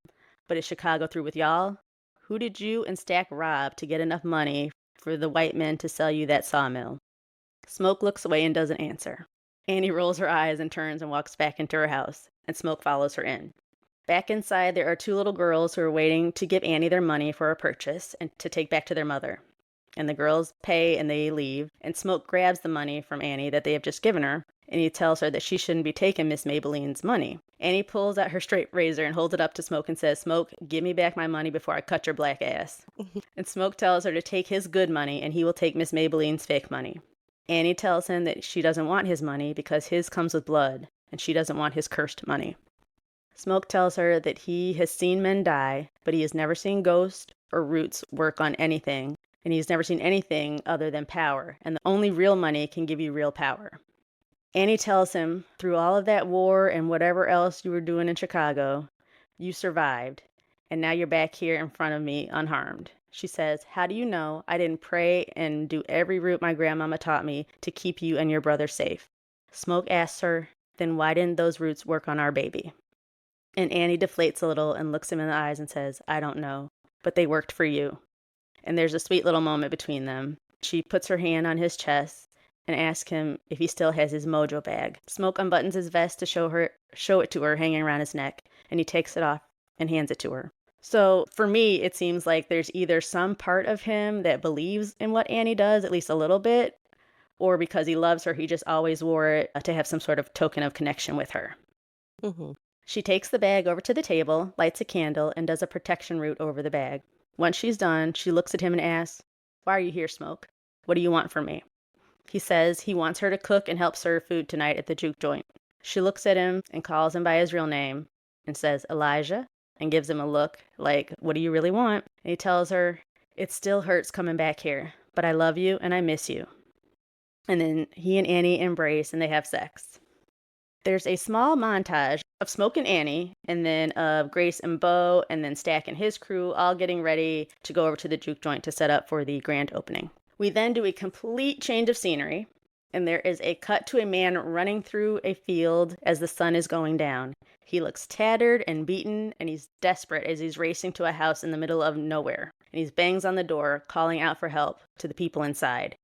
"But is Chicago through with y'all? Who did you and Stack rob to get enough money for the white men to sell you that sawmill?" Smoke looks away and doesn't answer. Annie rolls her eyes and turns and walks back into her house, and Smoke follows her in. Back inside, there are two little girls who are waiting to give Annie their money for a purchase and to take back to their mother. And the girls pay and they leave, and Smoke grabs the money from Annie that they have just given her, and he tells her that she shouldn't be taking Miss Maybelline's money. Annie pulls out her straight razor and holds it up to Smoke and says, "Smoke, give me back my money before I cut your black ass." And Smoke tells her to take his good money, and he will take Miss Maybelline's fake money. Annie tells him that she doesn't want his money because his comes with blood, and she doesn't want his cursed money. Smoke tells her that he has seen men die, but he has never seen ghosts or roots work on anything, and he's never seen anything other than power, and the only real money can give you real power. Annie tells him, through all of that war and whatever else you were doing in Chicago, you survived, and now you're back here in front of me unharmed. She says, "How do you know I didn't pray and do every route my grandmama taught me to keep you and your brother safe?" Smoke asks her, "Then why didn't those roots work on our baby?" And Annie deflates a little and looks him in the eyes and says, "I don't know, but they worked for you." And there's a sweet little moment between them. She puts her hand on his chest and asks him if he still has his mojo bag. Smoke unbuttons his vest to show it to her hanging around his neck, and he takes it off and hands it to her. So for me, it seems like there's either some part of him that believes in what Annie does, at least a little bit, or because he loves her, he just always wore it to have some sort of token of connection with her. Mm-hmm. She takes the bag over to the table, lights a candle, and does a protection route over the bag. Once she's done, she looks at him and asks, "Why are you here, Smoke? What do you want from me?" He says he wants her to cook and help serve food tonight at the juke joint. She looks at him and calls him by his real name and says, "Elijah," and gives him a look like, "What do you really want?" And he tells her, "It still hurts coming back here, but I love you and I miss you." And then he and Annie embrace and they have sex. There's a small montage of Smoke and Annie, and then of Grace and Bo, and then Stack and his crew all getting ready to go over to the juke joint to set up for the grand opening. We then do a complete change of scenery, and there is a cut to a man running through a field as the sun is going down. He looks tattered and beaten, and he's desperate as he's racing to a house in the middle of nowhere. And he bangs on the door, calling out for help to the people inside.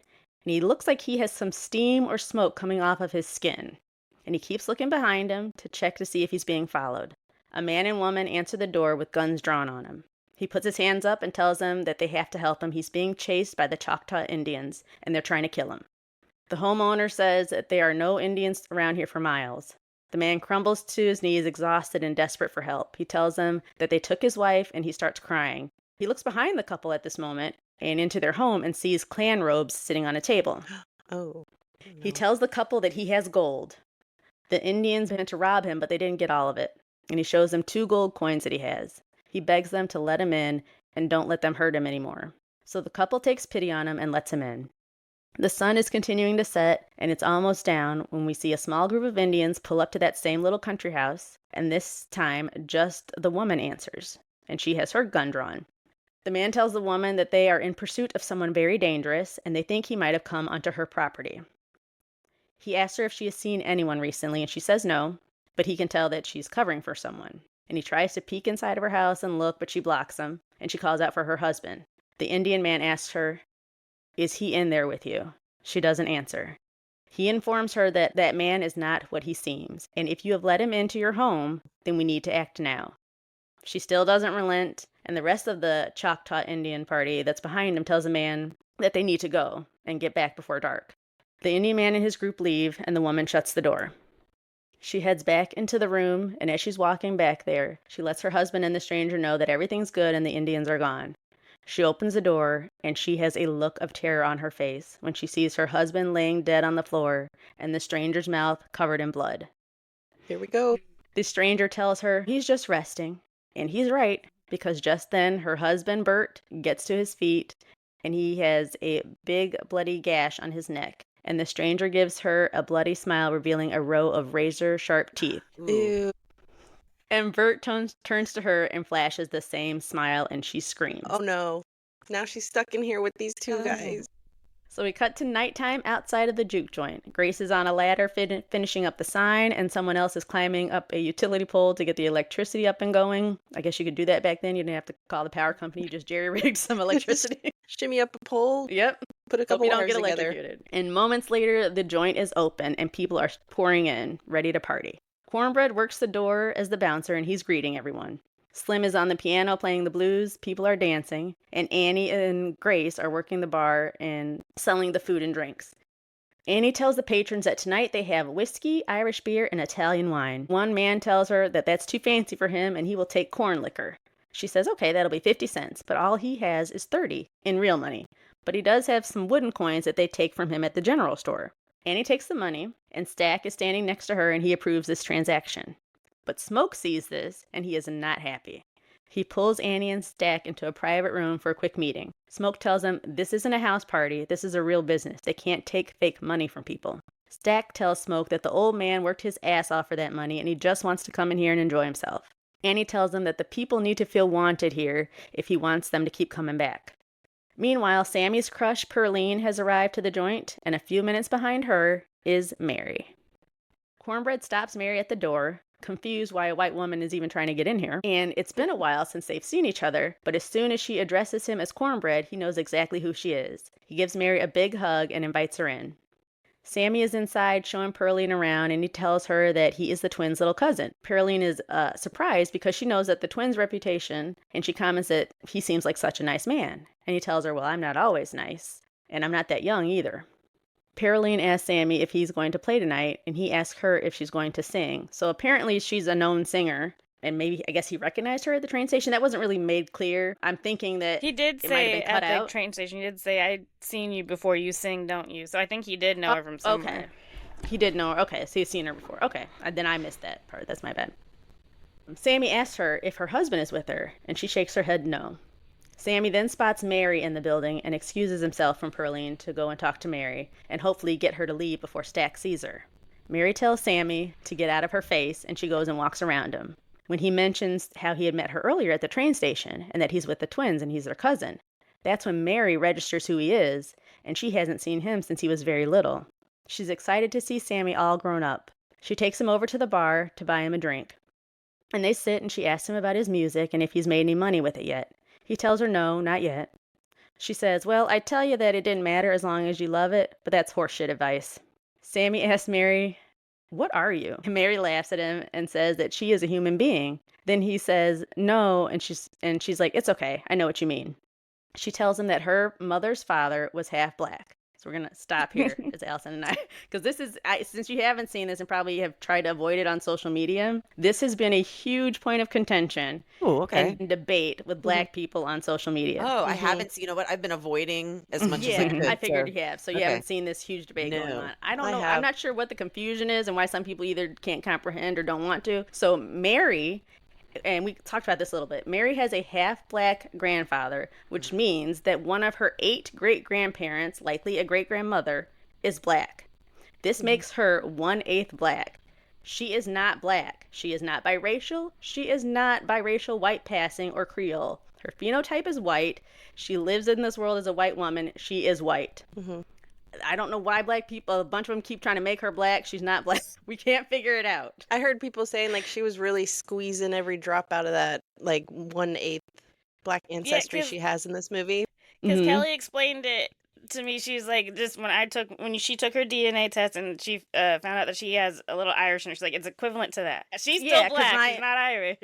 And he looks like he has some steam or smoke coming off of his skin. And he keeps looking behind him to check to see if he's being followed. A man and woman answer the door with guns drawn on him. He puts his hands up and tells them that they have to help him. He's being chased by the Choctaw Indians, and they're trying to kill him. The homeowner says that there are no Indians around here for miles. The man crumbles to his knees, exhausted and desperate for help. He tells them that they took his wife, and he starts crying. He looks behind the couple at this moment and into their home and sees clan robes sitting on a table. Oh. He No. tells the couple that he has gold. The Indians meant to rob him, but they didn't get all of it. And he shows them 2 gold coins that he has. He begs them to let him in and don't let them hurt him anymore. So the couple takes pity on him and lets him in. The sun is continuing to set, and it's almost down when we see a small group of Indians pull up to that same little country house, and this time just the woman answers, and she has her gun drawn. The man tells the woman that they are in pursuit of someone very dangerous, and they think he might have come onto her property. He asks her if she has seen anyone recently, and she says no, but he can tell that she's covering for someone. And he tries to peek inside of her house and look, but she blocks him, and she calls out for her husband. The Indian man asks her, "Is he in there with you?" She doesn't answer. He informs her that that man is not what he seems, and if you have let him into your home, then we need to act now. She still doesn't relent, and the rest of the Choctaw Indian party that's behind him tells the man that they need to go and get back before dark. The Indian man and his group leave, and the woman shuts the door. She heads back into the room, and as she's walking back there, she lets her husband and the stranger know that everything's good and the Indians are gone. She opens the door, and she has a look of terror on her face when she sees her husband laying dead on the floor and the stranger's mouth covered in blood. Here we go. The stranger tells her he's just resting, and he's right, because just then her husband, Bert, gets to his feet, and he has a big bloody gash on his neck. And the stranger gives her a bloody smile, revealing a row of razor-sharp teeth. Ew. And Bert turns to her and flashes the same smile, and she screams. Oh no. Now she's stuck in here with these two guys. So we cut to nighttime outside of the juke joint. Grace is on a ladder finishing up the sign, and someone else is climbing up a utility pole to get the electricity up and going. I guess you could do that back then. You didn't have to call the power company. You just jerry-rigged some electricity. Shimmy up a pole. Yep. Put a Hope couple you don't wires get together. electrocuted. And moments later, the joint is open, and people are pouring in, ready to party. Cornbread works the door as the bouncer, and he's greeting everyone. Slim is on the piano playing the blues, people are dancing, and Annie and Grace are working the bar and selling the food and drinks. Annie tells the patrons that tonight they have whiskey, Irish beer, and Italian wine. One man tells her that that's too fancy for him and he will take corn liquor. She says, okay, that'll be 50 cents, but all he has is 30 in real money. But he does have some wooden coins that they take from him at the general store. Annie takes the money, and Stack is standing next to her and he approves this transaction. But Smoke sees this, and he is not happy. He pulls Annie and Stack into a private room for a quick meeting. Smoke tells him, this isn't a house party, this is a real business. They can't take fake money from people. Stack tells Smoke that the old man worked his ass off for that money, and he just wants to come in here and enjoy himself. Annie tells him that the people need to feel wanted here if he wants them to keep coming back. Meanwhile, Sammy's crush, Pearline, has arrived to the joint, and a few minutes behind her is Mary. Cornbread stops Mary at the door, confused why a white woman is even trying to get in here. And it's been a while since they've seen each other, but as soon as she addresses him as Cornbread, he knows exactly who she is. He gives Mary a big hug and invites her in. Sammy is inside showing Pearline around, and he tells her that he is the twins' little cousin. Pearline is surprised because she knows that the twins' reputation, and she comments that he seems like such a nice man. And he tells her, well, I'm not always nice, and I'm not that young either. Pearline asks Sammy if he's going to play tonight, and he asks her if she's going to sing. So apparently she's a known singer, and maybe, I guess he recognized her at the train station. That wasn't really made clear. I'm thinking that He did it might have say been cut at out. the train station, he did say, I'd seen you before, you sing, don't you? So I think he did know her from somewhere. Okay. He did know her. Okay, so he's seen her before. Okay, then I missed that part. That's my bad. Sammy asks her if her husband is with her, and she shakes her head no. Sammy then spots Mary in the building and excuses himself from Pearline to go and talk to Mary and hopefully get her to leave before Stack sees her. Mary tells Sammy to get out of her face, and she goes and walks around him. When he mentions how he had met her earlier at the train station and that he's with the twins and he's their cousin, that's when Mary registers who he is, and she hasn't seen him since he was very little. She's excited to see Sammy all grown up. She takes him over to the bar to buy him a drink. And they sit, and she asks him about his music and if he's made any money with it yet. He tells her no, not yet. She says, well, I tell you that it didn't matter as long as you love it, but that's horseshit advice. Sammy asks Mary, what are you? And Mary laughs at him and says that she is a human being. Then he says no, and she's like, it's okay, I know what you mean. She tells him that her mother's father was half black. So we're going to stop here, as Allison and I, because this is, since you haven't seen this and probably have tried to avoid it on social media, this has been a huge point of contention and debate with Black people on social media. Oh, I haven't seen, you know what? I've been avoiding as much as I could. I figured so. you have. So you haven't seen this huge debate going on. I don't know. have. I'm not sure what the confusion is and why some people either can't comprehend or don't want to. So Mary, and we talked about this a little bit, Mary has a half-black grandfather, which means that one of her 8 great-grandparents, likely a great-grandmother, is black. This makes her 1/8 black. She is not black. She is not biracial. She is not biracial, white passing, or Creole. Her phenotype is white. She lives in this world as a white woman. She is white. I don't know why Black people, a bunch of them keep trying to make her black. She's not black. We can't figure it out. I heard people saying like she was really squeezing every drop out of that like 1/8 black ancestry 'cause- she has in this movie. Because Kelly explained it to me. She's like, just when she took her DNA test and she found out that she has a little Irish in her, she's like, it's equivalent to that. She's still 'cause black. She's not Irish.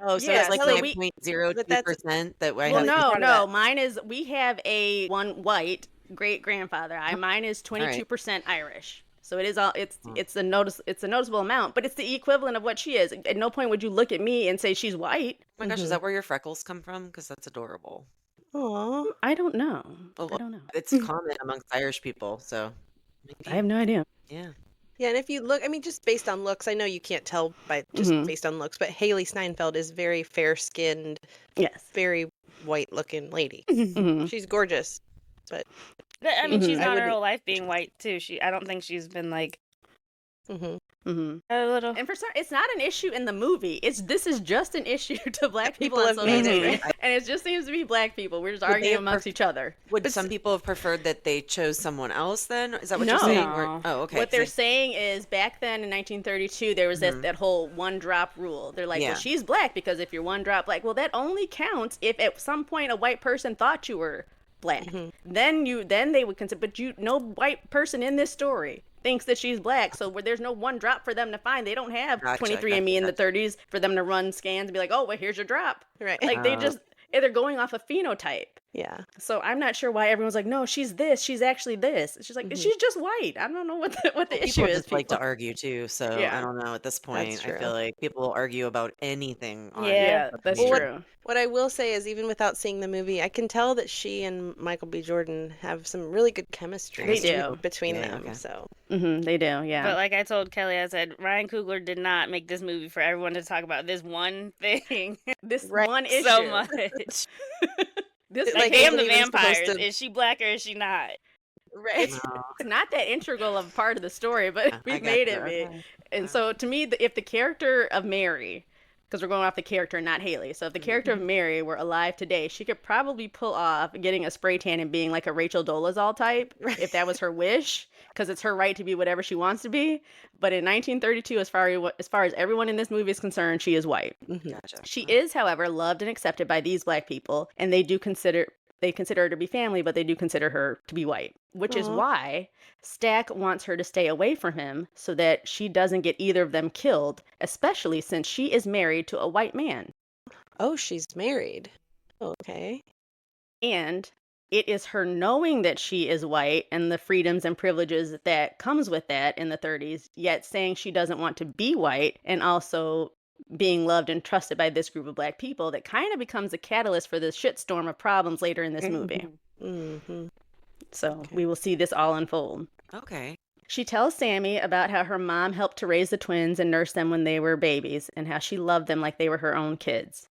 Oh, so Yeah, it's like so 0.02% that I Well, have. no. Mine is, we have a one white great grandfather. Mine is 22% Irish. So it is all it's a noticeable amount, but it's the equivalent of what she is. At no point would you look at me and say she's white. Oh my gosh, is that where your freckles come from? Because that's adorable. Aw. I don't know. Well, I don't know. it's common amongst Irish people, so I maybe. have no idea. Yeah. Yeah, and if you look, I mean, just based on looks, I know you can't tell by just based on looks, but Haley Steinfeld is very fair-skinned, Yes. very white-looking lady. Mhm. She's gorgeous, but I mean, she's I not her wouldn't- whole life being white too. I don't think she's been like mhm. a little. And it's not an issue in the movie. This is just an issue to black people People on have social made media, it. and it just seems to be black people. We're just Would they arguing have amongst each other. Would some people have preferred that they chose someone else then? Is that what No. you're saying? No. Oh, okay. What they're saying is back then in 1932, there was that whole one drop rule. They're like, Yeah. well, she's black because if you're one drop black, well, that only counts if at some point a white person thought you were black. Then they would consider, but no white person in this story thinks that she's black, so there's no one drop for them to find. They don't have Gotcha, 23andMe in the 30s for them to run scans and be like, oh, well, here's your drop. Right. Like they're going off a phenotype. Yeah. So I'm not sure why everyone's like, no, she's this. She's actually this. It's just like she's just white. I don't know what the issue People is. just like to argue too, so Yeah. I don't know. At this point, I true. feel like people will argue about anything. On Yeah, that's social media. true. What I will say is, even without seeing the movie, I can tell that she and Michael B. Jordan have some really good chemistry They do. between Yeah, them. okay. So They do, yeah. But like I told Kelly, I said Ryan Coogler did not make this movie for everyone to talk about this one thing this Right. one issue. so much. This Like, Like, damn isn't the even supposed vampires. to- Is she black or is she not? right. No. it's not that integral of a part of the story, but I we've made it gotcha, big. okay. And so to me, if the character of Mary, because we're going off the character, not Haley. So if the character of Mary were alive today, she could probably pull off getting a spray tan and being like a Rachel Dolezal type, if that was her wish, because it's her right to be whatever she wants to be. But in 1932, as far as everyone in this movie is concerned, she is white. Gotcha. She is, however, loved and accepted by these black people, and they consider her to be family, but they do consider her to be white, which is Aw. why Stack wants her to stay away from him so that she doesn't get either of them killed, especially since she is married to a white man. Oh, she's married. Okay. And it is her knowing that she is white and the freedoms and privileges that comes with that in the 30s, yet saying she doesn't want to be white and also being loved and trusted by this group of black people that kind of becomes a catalyst for this shitstorm of problems later in this movie. Mm-hmm. So we will see this all unfold. Okay. She tells Sammy about how her mom helped to raise the twins and nurse them when they were babies and how she loved them like they were her own kids.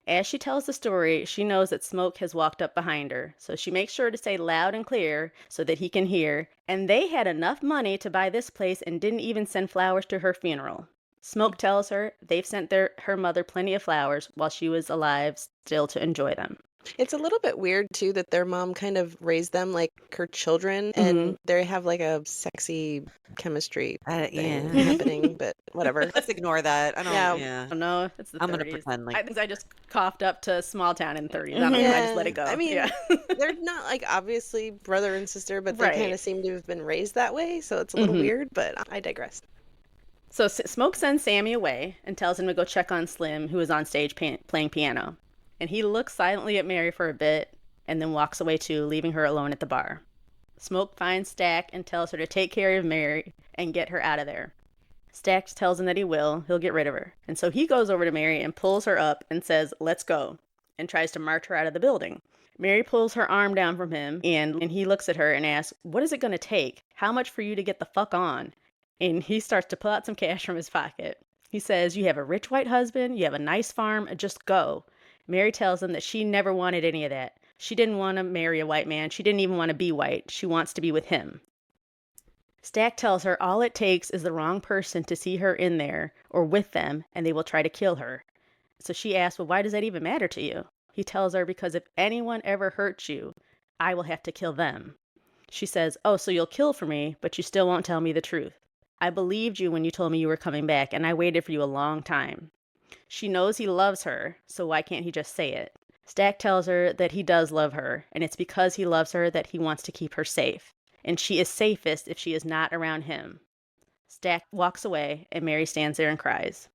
As she tells the story, she knows that Smoke has walked up behind her, so she makes sure to say loud and clear so that he can hear, and they had enough money to buy this place and didn't even send flowers to her funeral. Smoke tells her they've sent her mother plenty of flowers while she was alive still to enjoy them. It's a little bit weird too that their mom kind of raised them like her children, and they have like a sexy chemistry thing happening. But whatever. Let's ignore that. I don't. Yeah. Yeah. I don't know. It's the 30s. I'm gonna pretend like- I think I just coughed up to small town in the 30s. I don't know. I just let it go. I mean, yeah. they're not like obviously brother and sister, but they Right. kind of seem to have been raised that way. So it's a little weird, but I digress. So Smoke sends Sammy away and tells him to go check on Slim, who is on stage playing piano. And he looks silently at Mary for a bit and then walks away too, leaving her alone at the bar. Smoke finds Stack and tells her to take care of Mary and get her out of there. Stack tells him that he'll get rid of her. And so he goes over to Mary and pulls her up and says, "Let's go," and tries to march her out of the building. Mary pulls her arm down from him and he looks at her and asks, "What is it going to take? How much for you to get the fuck on?" And he starts to pull out some cash from his pocket. He says, "You have a rich white husband, you have a nice farm, just go." Mary tells him that she never wanted any of that. She didn't want to marry a white man. She didn't even want to be white. She wants to be with him. Stack tells her all it takes is the wrong person to see her in there or with them, and they will try to kill her. So she asks, "Well, why does that even matter to you?" He tells her, "Because if anyone ever hurts you, I will have to kill them." She says, "Oh, so you'll kill for me, but you still won't tell me the truth. I believed you when you told me you were coming back, and I waited for you a long time." She knows he loves her, so why can't he just say it? Stack tells her that he does love her, and it's because he loves her that he wants to keep her safe. And she is safest if she is not around him. Stack walks away, and Mary stands there and cries.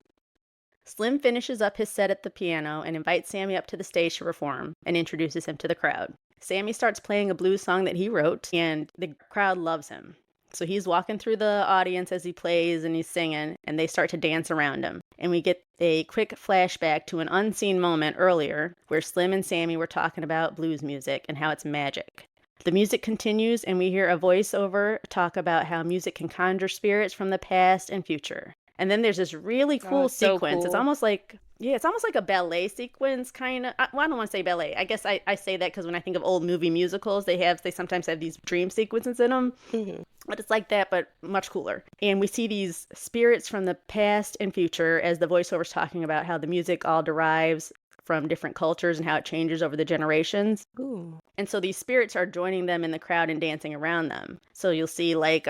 Slim finishes up his set at the piano and invites Sammy up to the stage to perform and introduces him to the crowd. Sammy starts playing a blues song that he wrote, and the crowd loves him. So he's walking through the audience as he plays and he's singing, and they start to dance around him. And we get a quick flashback to an unseen moment earlier where Slim and Sammy were talking about blues music and how it's magic. The music continues, and we hear a voiceover talk about how music can conjure spirits from the past and future. And then there's this really cool it's so sequence. It's cool. almost like, it's almost like a ballet sequence, kind of. Well, I don't want to say ballet. I guess I say that because when I think of old movie musicals, they sometimes have these dream sequences in them. Mm-hmm. But it's like that, but much cooler. And we see these spirits from the past and future as the voiceover's talking about how the music all derives from different cultures and how it changes over the generations. Ooh. And so these spirits are joining them in the crowd and dancing around them. So you'll see like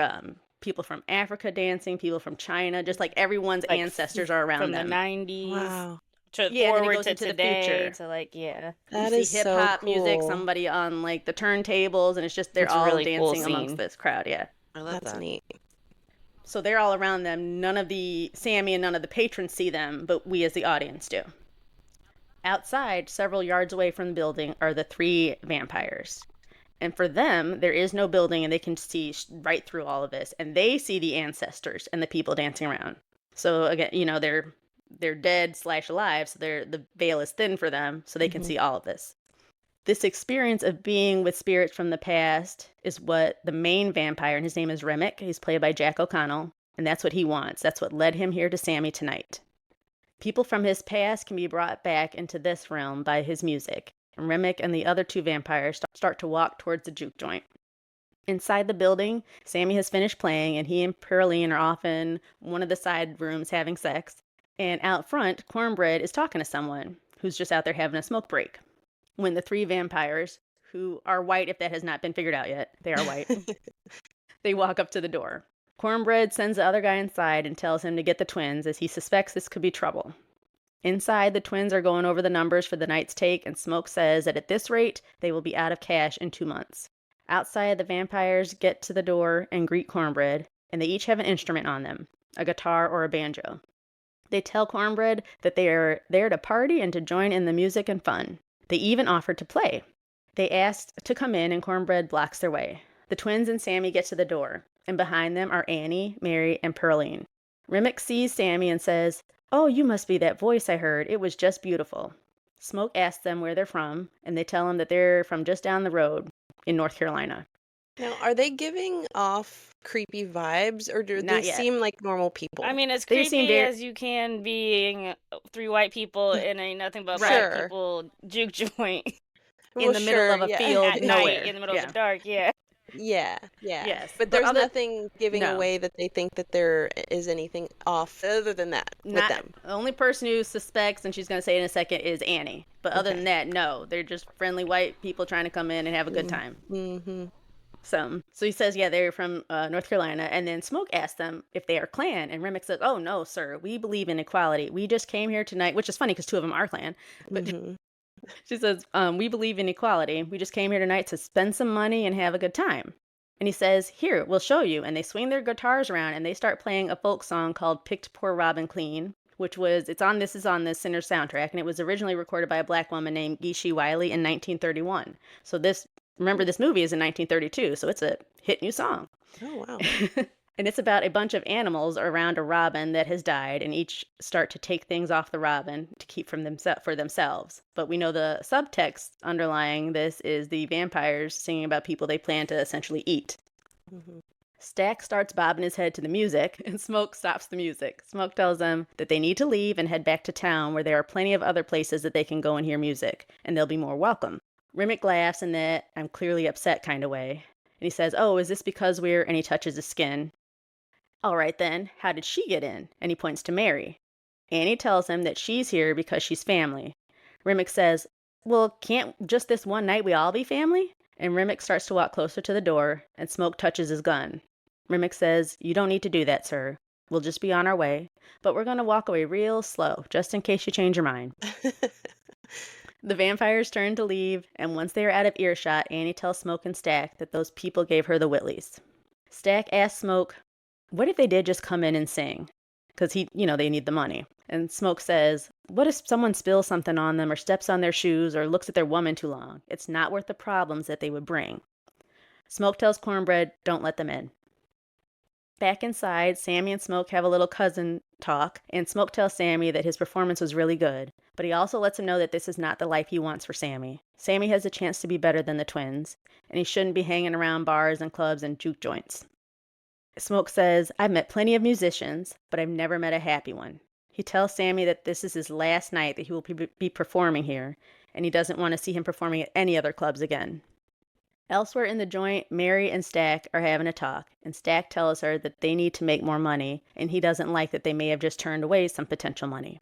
people from Africa dancing, people from China, just like everyone's Like, ancestors are around From them. the 90s Wow. to Yeah, and then it forward goes to into the today future. to like, yeah. That you is see hip so hop music, cool. somebody on like the turntables, and it's just they're It's a all really cool dancing amongst scene. this crowd. Yeah. I love That's that. neat. So they're all around them. None of the Sammy and none of the patrons see them, but we as the audience do. Outside, several yards away from the building, are the three vampires. And for them, there is no building and they can see right through all of this. And they see the ancestors and the people dancing around. So again, they're dead / alive, so the veil is thin for them, so they can see all of this. This experience of being with spirits from the past is what the main vampire, and his name is Remick, he's played by Jack O'Connell, and that's what he wants. That's what led him here to Sammy tonight. People from his past can be brought back into this realm by his music, and Remick and the other two vampires start to walk towards the juke joint. Inside the building, Sammy has finished playing, and he and Pearline are off in one of the side rooms having sex. And out front, Cornbread is talking to someone who's just out there having a smoke break. When the three vampires, who are white if that has not been figured out yet, they are white, they walk up to the door. Cornbread sends the other guy inside and tells him to get the twins as he suspects this could be trouble. Inside, the twins are going over the numbers for the night's take, and Smoke says that at this rate, they will be out of cash in 2 months. Outside, the vampires get to the door and greet Cornbread, and they each have an instrument on them, a guitar or a banjo. They tell Cornbread that they are there to party and to join in the music and fun. They even offered to play. They asked to come in, and Cornbread blocks their way. The twins and Sammy get to the door, and behind them are Annie, Mary, and Pearline. Remick sees Sammy and says, "Oh, you must be that voice I heard. It was just beautiful." Smoke asks them where they're from, and they tell him that they're from just down the road in North Carolina. Now, are they giving off creepy vibes, or do Not they yet. seem like normal people? I mean, as They seem creepy very- as you can being three white people in a nothing but Right. black people juke joint in the middle of a yeah. field, at nowhere. night in the middle Yeah. of the dark. Yeah. Yeah, Yes, But but there's other- nothing giving No. away that they think that there is anything off other than that with Not them. the only person who suspects, and she's going to say it in a second, is Annie. But other than that, no. They're just friendly white people trying to come in and have a good time. Mm-hmm. So he says, yeah, they're from North Carolina. And then Smoke asks them if they are Klan. And Remick says, "Oh, no, sir. We believe in equality. We just came here tonight," which is funny because two of them are Klan. But Mm-hmm. she says, "We believe in equality. We just came here tonight to spend some money and have a good time." And he says, "Here, we'll show you." And they swing their guitars around and they start playing a folk song called "Picked Poor Robin Clean," which is on the Sinner soundtrack. And it was originally recorded by a black woman named Geeshie Wiley in 1931. So remember, this movie is in 1932. So it's a hit new song. Oh, wow. And it's about a bunch of animals around a robin that has died, and each start to take things off the robin to keep for themselves. But we know the subtext underlying this is the vampires singing about people they plan to essentially eat. Mm-hmm. Stack starts bobbing his head to the music, and Smoke stops the music. Smoke tells them that they need to leave and head back to town, where there are plenty of other places that they can go and hear music, and they'll be more welcome. Remick laughs in that "I'm clearly upset" kind of way. And he says, "Oh, is this because we're..." And he touches his skin. "All right then, how did she get in?" And he points to Mary. Annie tells him that she's here because she's family. Remick says, "Well, can't just this one night we all be family?" And Remick starts to walk closer to the door, and Smoke touches his gun. Remick says, "You don't need to do that, sir. We'll just be on our way, but we're going to walk away real slow, just in case you change your mind." The vampires turn to leave, and once they are out of earshot, Annie tells Smoke and Stack that those people gave her the Whitleys. Stack asks Smoke, what if they did just come in and sing? Because they need the money. And Smoke says, what if someone spills something on them or steps on their shoes or looks at their woman too long? It's not worth the problems that they would bring. Smoke tells Cornbread, don't let them in. Back inside, Sammy and Smoke have a little cousin talk, and Smoke tells Sammy that his performance was really good, but he also lets him know that this is not the life he wants for Sammy. Sammy has a chance to be better than the twins, and he shouldn't be hanging around bars and clubs and juke joints. Smoke says, I've met plenty of musicians, but I've never met a happy one. He tells Sammy that this is his last night that he will be performing here, and he doesn't want to see him performing at any other clubs again. Elsewhere in the joint, Mary and Stack are having a talk, and Stack tells her that they need to make more money, and he doesn't like that they may have just turned away some potential money.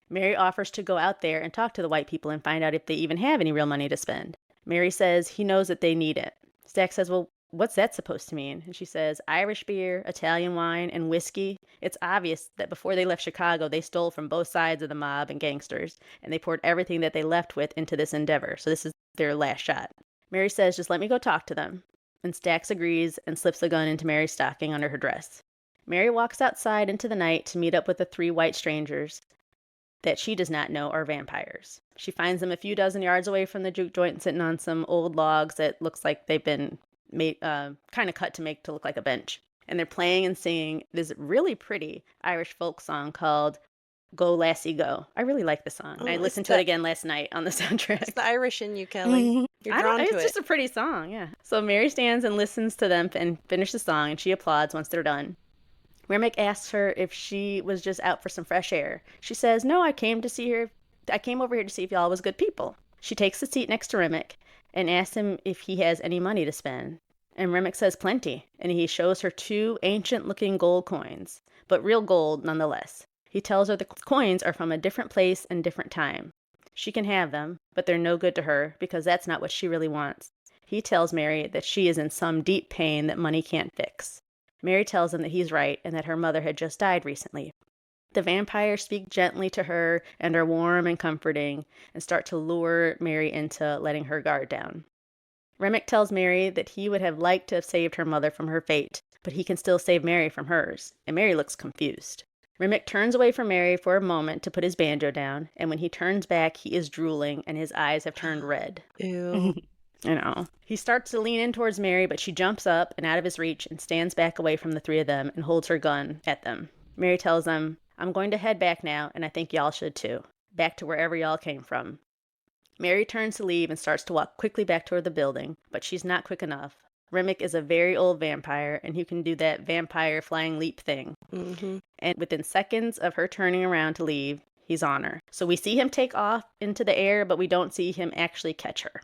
Mary offers to go out there and talk to the white people and find out if they even have any real money to spend. Mary says he knows that they need it. Stack says, well, what's that supposed to mean? And she says, Irish beer, Italian wine, and whiskey. It's obvious that before they left Chicago, they stole from both sides of the mob and gangsters, and they poured everything that they left with into this endeavor, so this is their last shot. Mary says, just let me go talk to them. And Stax agrees and slips the gun into Mary's stocking under her dress. Mary walks outside into the night to meet up with the 3 white strangers that she does not know are vampires. She finds them a few dozen yards away from the juke joint, sitting on some old logs that looks like they've been made, kind of cut to make to look like a bench. And they're playing and singing this really pretty Irish folk song called Go Lassie Go. I really like the song. I listened to it again last night on the soundtrack. It's the Irish in you, Kelly. You're drawn to it. It's just a pretty song, yeah. So Mary stands and listens to them and finish the song, and she applauds once they're done. Remick asks her if she was just out for some fresh air. She says, no, I came over here to see if y'all was good people. She takes the seat next to Remick and asks him if he has any money to spend. And Remick says plenty, and he shows her 2 ancient-looking gold coins, but real gold nonetheless. He tells her the coins are from a different place and different time. She can have them, but they're no good to her because that's not what she really wants. He tells Mary that she is in some deep pain that money can't fix. Mary tells him that he's right and that her mother had just died recently. The vampires speak gently to her and are warm and comforting and start to lure Mary into letting her guard down. Remick tells Mary that he would have liked to have saved her mother from her fate, but he can still save Mary from hers, and Mary looks confused. Remick turns away from Mary for a moment to put his banjo down, and when he turns back, he is drooling, and his eyes have turned red. Ew. I know. He starts to lean in towards Mary, but she jumps up and out of his reach and stands back away from the 3 of them and holds her gun at them. Mary tells them, I'm going to head back now, and I think y'all should too. Back to wherever y'all came from. Mary turns to leave and starts to walk quickly back toward the building, but she's not quick enough. Remick is a very old vampire, and he can do that vampire flying leap thing. Mm-hmm. And within seconds of her turning around to leave, he's on her. So we see him take off into the air, but we don't see him actually catch her.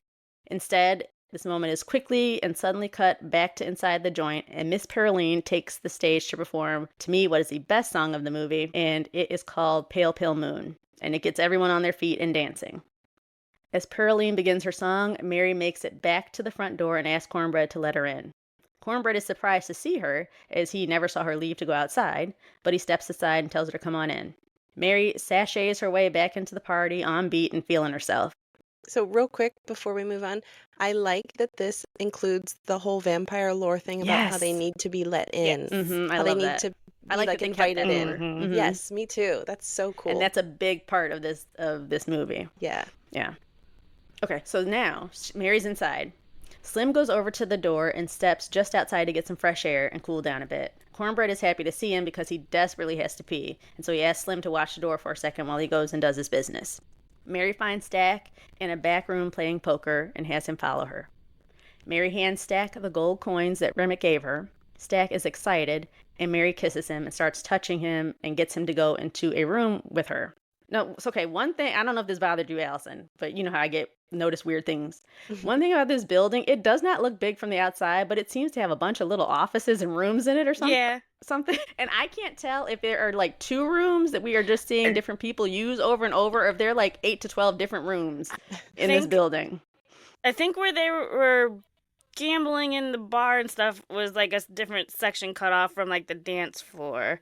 Instead, this moment is quickly and suddenly cut back to inside the joint, and Miss Pearline takes the stage to perform, to me, what is the best song of the movie, and it is called Pale Pale Moon, and it gets everyone on their feet and dancing. As Pearline begins her song, Mary makes it back to the front door and asks Cornbread to let her in. Cornbread is surprised to see her, as he never saw her leave to go outside, but he steps aside and tells her to come on in. Mary sashays her way back into the party, on beat and feeling herself. So real quick before we move on, I like that this includes the whole vampire lore thing about how they need to be let in. Yes. Mm-hmm. I how love they need that. to be I like that they invited kept in. that. Mm-hmm. Yes, me too. That's so cool. And that's a big part of this movie. Yeah. Yeah. Okay, so now Mary's inside. Slim goes over to the door and steps just outside to get some fresh air and cool down a bit. Cornbread is happy to see him because he desperately has to pee, and so he asks Slim to watch the door for a second while he goes and does his business. Mary finds Stack in a back room playing poker and has him follow her. Mary hands Stack the gold coins that Remick gave her. Stack is excited, and Mary kisses him and starts touching him and gets him to go into a room with her. No, it's okay. One thing, I don't know if this bothered you, Allison, but you know how I notice weird things. One thing about this building, it does not look big from the outside, but it seems to have a bunch of little offices and rooms in it or something. Yeah. Something. And I can't tell if there are like 2 rooms that we are just seeing different people use over and over, or if there are like 8 to 12 different rooms in this building. I think where they were gambling in the bar and stuff was like a different section cut off from like the dance floor.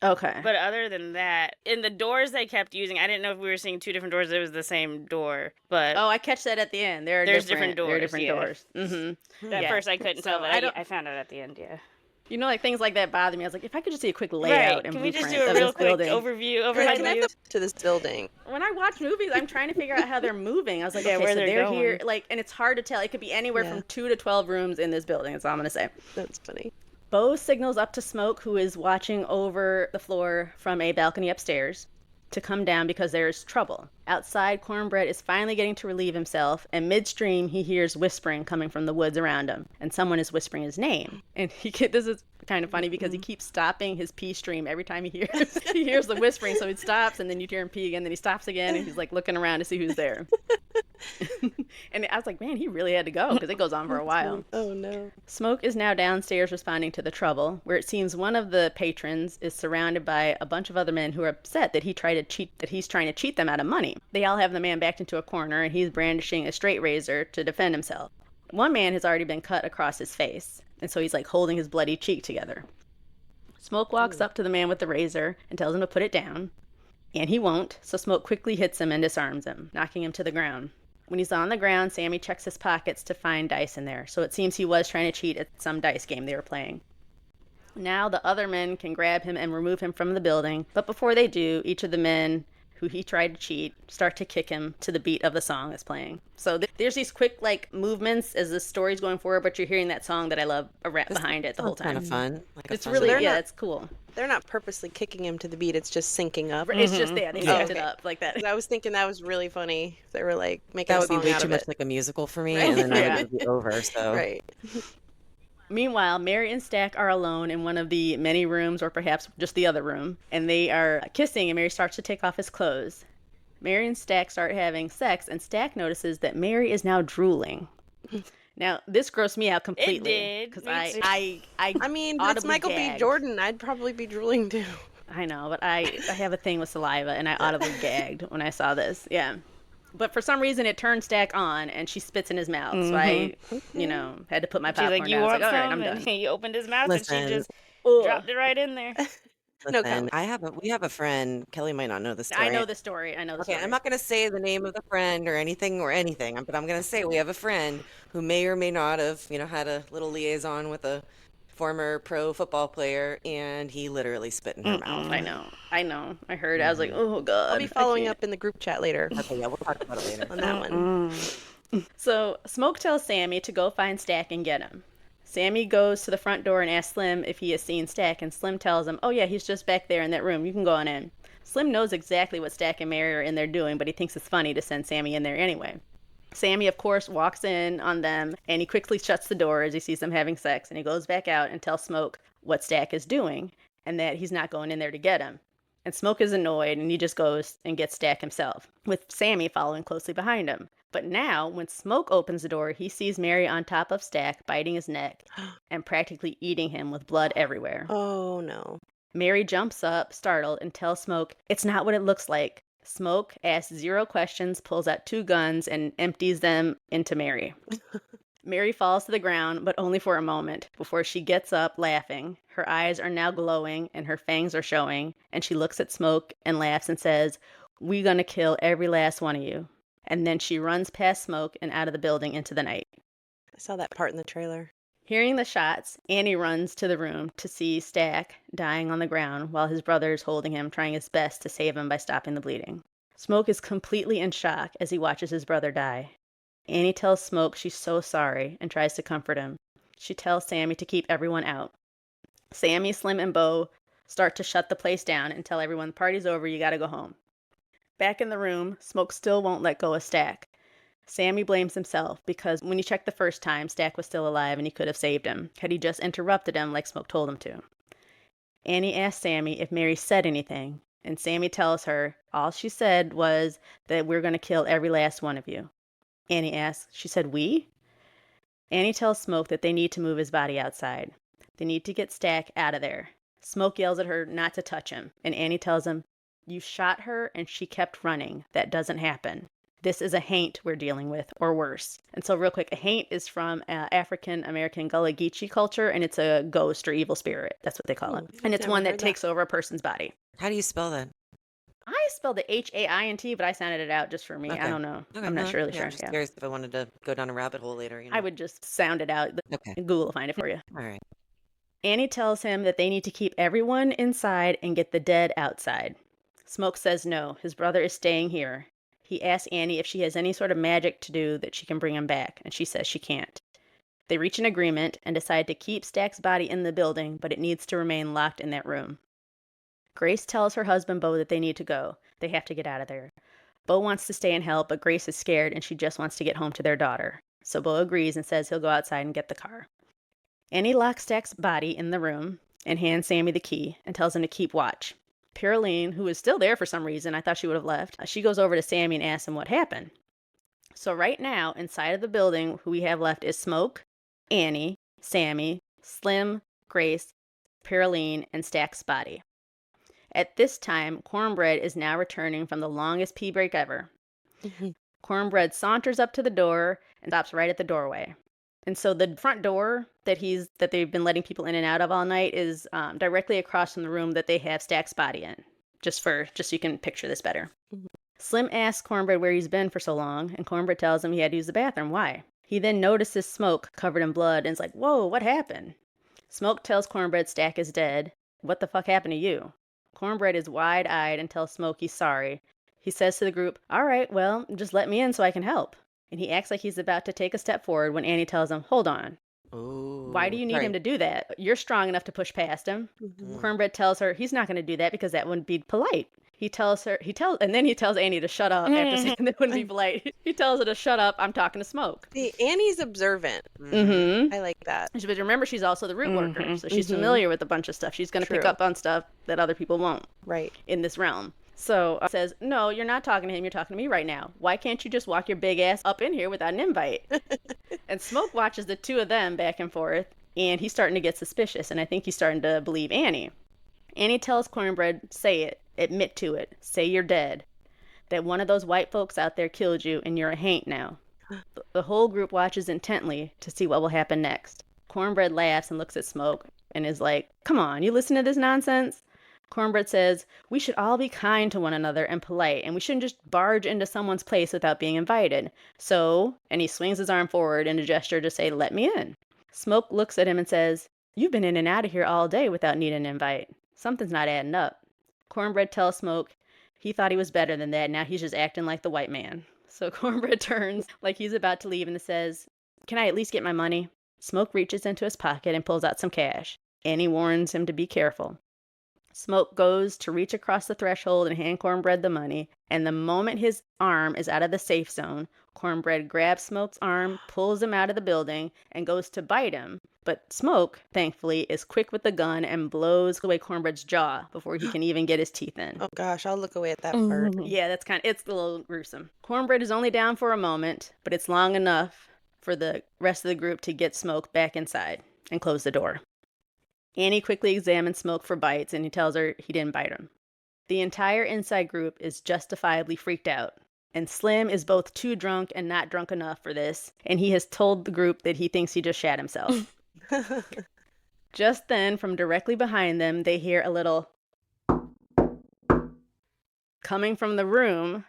Okay. But other than that, in the doors they kept using, I didn't know if we were seeing 2 different doors. It was the same door, but oh, I catch that at the end. There's different doors. There are different doors. Mm-hmm. At first I couldn't tell, but I found out at the end. Yeah. You know, like things like that bother me. I was like, if I could just see a quick layout and Can we blueprint just do a of real this quick building. overhead Can I view? go to this building? When I watch movies, I'm trying to figure out how they're moving. I was like, okay, where so they're they're here, going. like, and it's hard to tell. It could be anywhere from 2 to 12 rooms in this building. That's all I'm gonna say. That's funny. Bo signals up to Smoke, who is watching over the floor from a balcony upstairs, to come down because there's trouble. Outside, Cornbread is finally getting to relieve himself, and midstream, he hears whispering coming from the woods around him, and someone is whispering his name. And this is kind of funny because he keeps stopping his pee stream every time he hears the whispering. So he stops, and then you hear him pee again, then he stops again, and he's like looking around to see who's there. And I was like, man, he really had to go because it goes on for a while. Oh no. Smoke is now downstairs responding to the trouble, where it seems one of the patrons is surrounded by a bunch of other men who are upset that he's trying to cheat them out of money. They all have the man backed into a corner, and he's brandishing a straight razor to defend himself. One man has already been cut across his face, and so he's like holding his bloody cheek together. Smoke walks up to the man with the razor and tells him to put it down, and he won't, so Smoke quickly hits him and disarms him, knocking him to the ground. When he's on the ground, Sammy checks his pockets to find dice in there, so it seems he was trying to cheat at some dice game they were playing. Now the other men can grab him and remove him from the building, but before they do, each of the men who he tried to cheat start to kick him to the beat of the song that's playing. So there's these quick movements as the story's going forward, but you're hearing that song that I love behind it the whole time. Kind of fun. It's really, it's cool. They're not purposely kicking him to the beat. It's just syncing up. It's just they synced it up like that. I was thinking that was really funny. They were like making a that song would be way out too of much it. like a musical for me, Right. and then it would be over. So Right. Meanwhile, Mary and Stack are alone in one of the many rooms, or perhaps just the other room, and they are kissing, and Mary starts to take off his clothes. Mary and Stack start having sex, and Stack notices that Mary is now drooling. Now, this grossed me out completely. It did. Because Me too. I mean, but it's audibly Michael B. gagged. Jordan. I'd probably be drooling too. I know, but I have a thing with saliva, and I audibly gagged when I saw this. Yeah. But for some reason, it turned Stack on, and she spits in his mouth. So I, had to put my She's popcorn like, you down. I was want like, all right, some? I'm And done. he opened his mouth Listen. and she just Ugh. dropped it right in there. No listen, comment. we have a friend. Kelly might not know the story. I know the story. Okay, I'm not going to say the name of the friend or anything, but I'm going to say we have a friend who may or may not have, had a little liaison with a former pro football player, and he literally spit in her mouth. I know. I heard. I was like, oh, God. I'll be following up in the group chat later Okay, yeah, we'll talk about it later. on that one. So Smoke tells Sammy to go find Stack and get him. Sammy goes to the front door and asks Slim if he has seen Stack, and Slim tells him, oh yeah, he's just back there in that room. You can go on in. Slim knows exactly what Stack and Mary are in there doing, but he thinks it's funny to send Sammy in there anyway. Sammy, of course, walks in on them, and he quickly shuts the door as he sees them having sex, and he goes back out and tells Smoke what Stack is doing, and that he's not going in there to get him. And Smoke is annoyed, and he just goes and gets Stack himself, with Sammy following closely behind him. But now, when Smoke opens the door, he sees Mary on top of Stack, biting his neck, and practically eating him with blood everywhere. Oh no. Mary jumps up, startled, and tells Smoke it's not what it looks like. Smoke asks 0 questions, pulls out 2 guns, and empties them into Mary. Mary falls to the ground, but only for a moment, before she gets up, laughing. Her eyes are now glowing, and her fangs are showing, and she looks at Smoke and laughs and says, "We gonna kill every last one of you." And then she runs past Smoke and out of the building into the night. I saw that part in the trailer. Hearing the shots, Annie runs to the room to see Stack dying on the ground while his brother is holding him, trying his best to save him by stopping the bleeding. Smoke is completely in shock as he watches his brother die. Annie tells Smoke she's so sorry and tries to comfort him. She tells Sammy to keep everyone out. Sammy, Slim, and Bo start to shut the place down and tell everyone the party's over, you gotta go home. Back in the room, Smoke still won't let go of Stack. Sammy blames himself because when he checked the first time, Stack was still alive and he could have saved him, had he just interrupted him like Smoke told him to. Annie asks Sammy if Mary said anything, and Sammy tells her all she said was that we're going to kill every last one of you. Annie asks, she said we? Annie tells Smoke that they need to move his body outside. They need to get Stack out of there. Smoke yells at her not to touch him, and Annie tells him, you shot her and she kept running. That doesn't happen. This is a haint we're dealing with, or worse. And so real quick, a haint is from African-American Gullah Geechee culture, and it's a ghost or evil spirit. That's what they call it. And it's Never one that heard that. takes over a person's body. How do you spell that? I spelled it Haint, but I sounded it out just for me. Okay. I don't know. Okay, I'm not no, really yeah, sure. I'm just Yeah. curious if I wanted to go down a rabbit hole later. I would just sound it out. Okay. Google will find it for you. All right. Annie tells him that they need to keep everyone inside and get the dead outside. Smoke says no, his brother is staying here. He asks Annie if she has any sort of magic to do that she can bring him back, and she says she can't. They reach an agreement and decide to keep Stack's body in the building, but it needs to remain locked in that room. Grace tells her husband, Bo, that they need to go. They have to get out of there. Bo wants to stay and help, but Grace is scared and she just wants to get home to their daughter. So Bo agrees and says he'll go outside and get the car. Annie locks Stack's body in the room and hands Sammy the key and tells him to keep watch. Pearline, who is still there for some reason, I thought she would have left, she goes over to Sammy and asks him what happened. So right now, inside of the building, who we have left is Smoke, Annie, Sammy, Slim, Grace, Pearline, and Stack's body. At this time, Cornbread is now returning from the longest pee break ever. Cornbread saunters up to the door and stops right at the doorway. And so the front door that they've been letting people in and out of all night is directly across from the room that they have Stack's body in. Just so you can picture this better. Slim asks Cornbread where he's been for so long, and Cornbread tells him he had to use the bathroom. Why? He then notices Smoke covered in blood and is like, "Whoa, what happened?" Smoke tells Cornbread Stack is dead. "What the fuck happened to you?" Cornbread is wide-eyed and tells Smoke he's sorry. He says to the group, "All right, well, just let me in so I can help." And he acts like he's about to take a step forward when Annie tells him, "Hold on. Ooh, Why do you need him to do that? You're strong enough to push past him." Cornbread tells her he's not going to do that because that wouldn't be polite. And then he tells Annie to shut up after saying that wouldn't be polite. He tells her to shut up. I'm talking to Smoke. See, Annie's observant. I like that. But remember, she's also the root worker, so she's familiar with a bunch of stuff. She's going to pick up on stuff that other people won't. Right. In this realm. So says, "No, you're not talking to him. You're talking to me right now. Why can't you just walk your big ass up in here without an invite?" And Smoke watches the two of them back and forth, and he's starting to get suspicious, and I think he's starting to believe Annie. Annie tells Cornbread, "Say it. Admit to it. Say you're dead. That one of those white folks out there killed you, and you're a haint now." The whole group watches intently to see what will happen next. Cornbread laughs and looks at Smoke and is like, "Come on, you listen to this nonsense?" Cornbread says, "We should all be kind to one another and polite, and we shouldn't just barge into someone's place without being invited. So," and he swings his arm forward in a gesture to say, "Let me in." Smoke looks at him and says, "You've been in and out of here all day without needing an invite. Something's not adding up." Cornbread tells Smoke he thought he was better than that, now he's just acting like the white man. So Cornbread turns like he's about to leave and says, "Can I at least get my money?" Smoke reaches into his pocket and pulls out some cash. Annie warns him to be careful. Smoke goes to reach across the threshold and hand Cornbread the money, and the moment his arm is out of the safe zone, Cornbread grabs Smoke's arm, pulls him out of the building, and goes to bite him. But Smoke, thankfully, is quick with the gun and blows away Cornbread's jaw before he can even get his teeth in. Oh gosh, I'll look away at that part. Yeah, it's a little gruesome. Cornbread is only down for a moment, but it's long enough for the rest of the group to get Smoke back inside and close the door. Annie quickly examines Smoke for bites, and he tells her he didn't bite him. The entire inside group is justifiably freaked out, and Slim is both too drunk and not drunk enough for this, and he has told the group that he thinks he just shat himself. Just then, from directly behind them, they hear a little coming from the room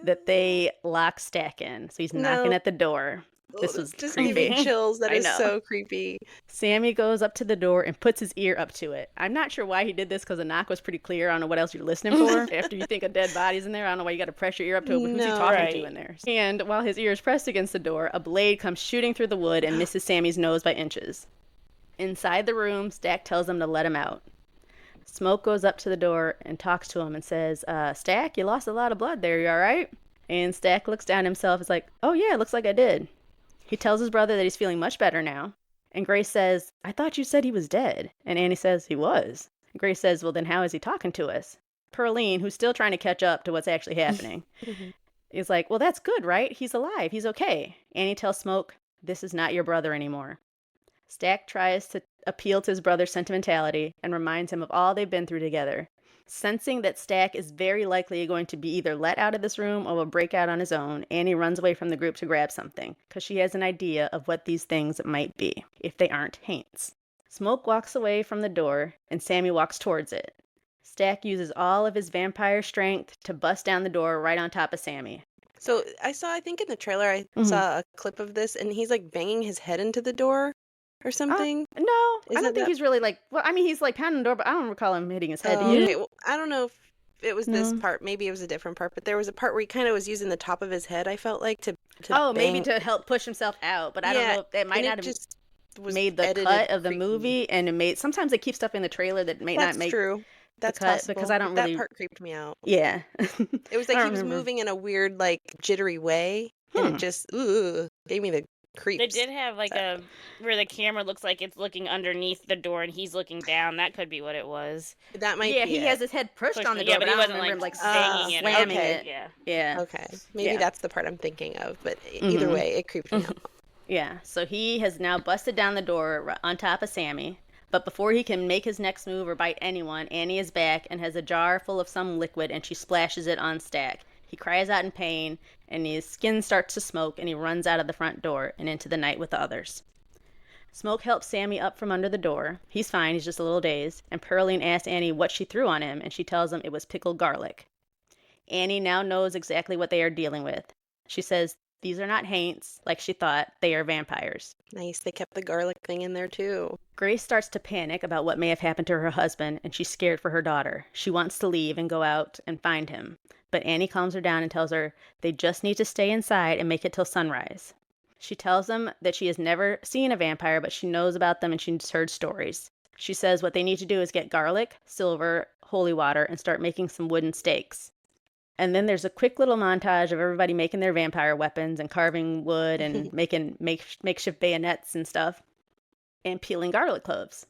that they lock Stack in. So he's knocking at the door. This was just creepy. giving chills. That is so creepy. Sammy goes up to the door and puts his ear up to it. I'm not sure why he did this because the knock was pretty clear. I don't know what else you're listening for. After you think a dead body's in there, I don't know why you got to press your ear up to it. But who's he talking to in there? And while his ear is pressed against the door, a blade comes shooting through the wood and misses Sammy's nose by inches. Inside the room, Stack tells him to let him out. Smoke goes up to the door and talks to him and says, "Stack, you lost a lot of blood there. You all right?" And Stack looks down at himself and is like, "Oh yeah, looks like I did." He tells his brother that he's feeling much better now. And Grace says, "I thought you said he was dead." And Annie says, "He was." And Grace says, "Well, then how is he talking to us?" Pearline, who's still trying to catch up to what's actually happening, is like, "Well, that's good, right? He's alive. He's okay." Annie tells Smoke, "This is not your brother anymore." Stack tries to appeal to his brother's sentimentality and reminds him of all they've been through together. Sensing that Stack is very likely going to be either let out of this room or will break out on his own, Annie runs away from the group to grab something, because she has an idea of what these things might be, if they aren't haints. Smoke walks away from the door, and Sammy walks towards it. Stack uses all of his vampire strength to bust down the door right on top of Sammy. So I think in the trailer, I saw a clip of this, and he's like banging his head into the door or something. No, I don't think he's really like, well, I mean, he's like pounding the door, but I don't recall him hitting his head. Okay. Well, I don't know if it was this part. Maybe it was a different part, but there was a part where he kind of was using the top of his head, I felt like, to maybe to help push himself out, but I don't know. That might not have... was made the edited cut of the creepy. movie, and it made sometimes they keep stuff in the trailer that may not That's make true. That's cut possible. because I but don't that really. part creeped me out. Yeah, It was I like don't he was remember. moving in a weird, like, jittery way, and Hmm. it just gave me the They creeps. did have like So- where the camera looks like it's looking underneath the door and he's looking down. That could be what it was. That might Yeah, be he it. has his head pushed Pushed on the it- door, yeah, but but I he don't wasn't, remember like, like banging it or slamming okay. it. Yeah. Yeah. Okay, maybe Yeah. that's the part I'm thinking of, but either Mhm. way, it creeped me out. Yeah, so he has now busted down the door on top of Sammy. But before he can make his next move or bite anyone, Annie is back and has a jar full of some liquid, and she splashes it on Stack. He cries out in pain, and his skin starts to smoke, and he runs out of the front door and into the night with the others. Smoke helps Sammy up from under the door. He's fine, he's just a little dazed. And Pearline asks Annie what she threw on him, and she tells him it was pickled garlic. Annie now knows exactly what they are dealing with. She says these are not haints, like she thought, they are vampires. Nice, they kept the garlic thing in there too. Grace starts to panic about what may have happened to her husband, and she's scared for her daughter. She wants to leave and go out and find him. But Annie calms her down and tells her they just need to stay inside and make it till sunrise. She tells them that she has never seen a vampire, but she knows about them and she's heard stories. She says what they need to do is get garlic, silver, holy water, and start making some wooden stakes. And then there's a quick little montage of everybody making their vampire weapons and carving wood and making makeshift bayonets and stuff and peeling garlic cloves.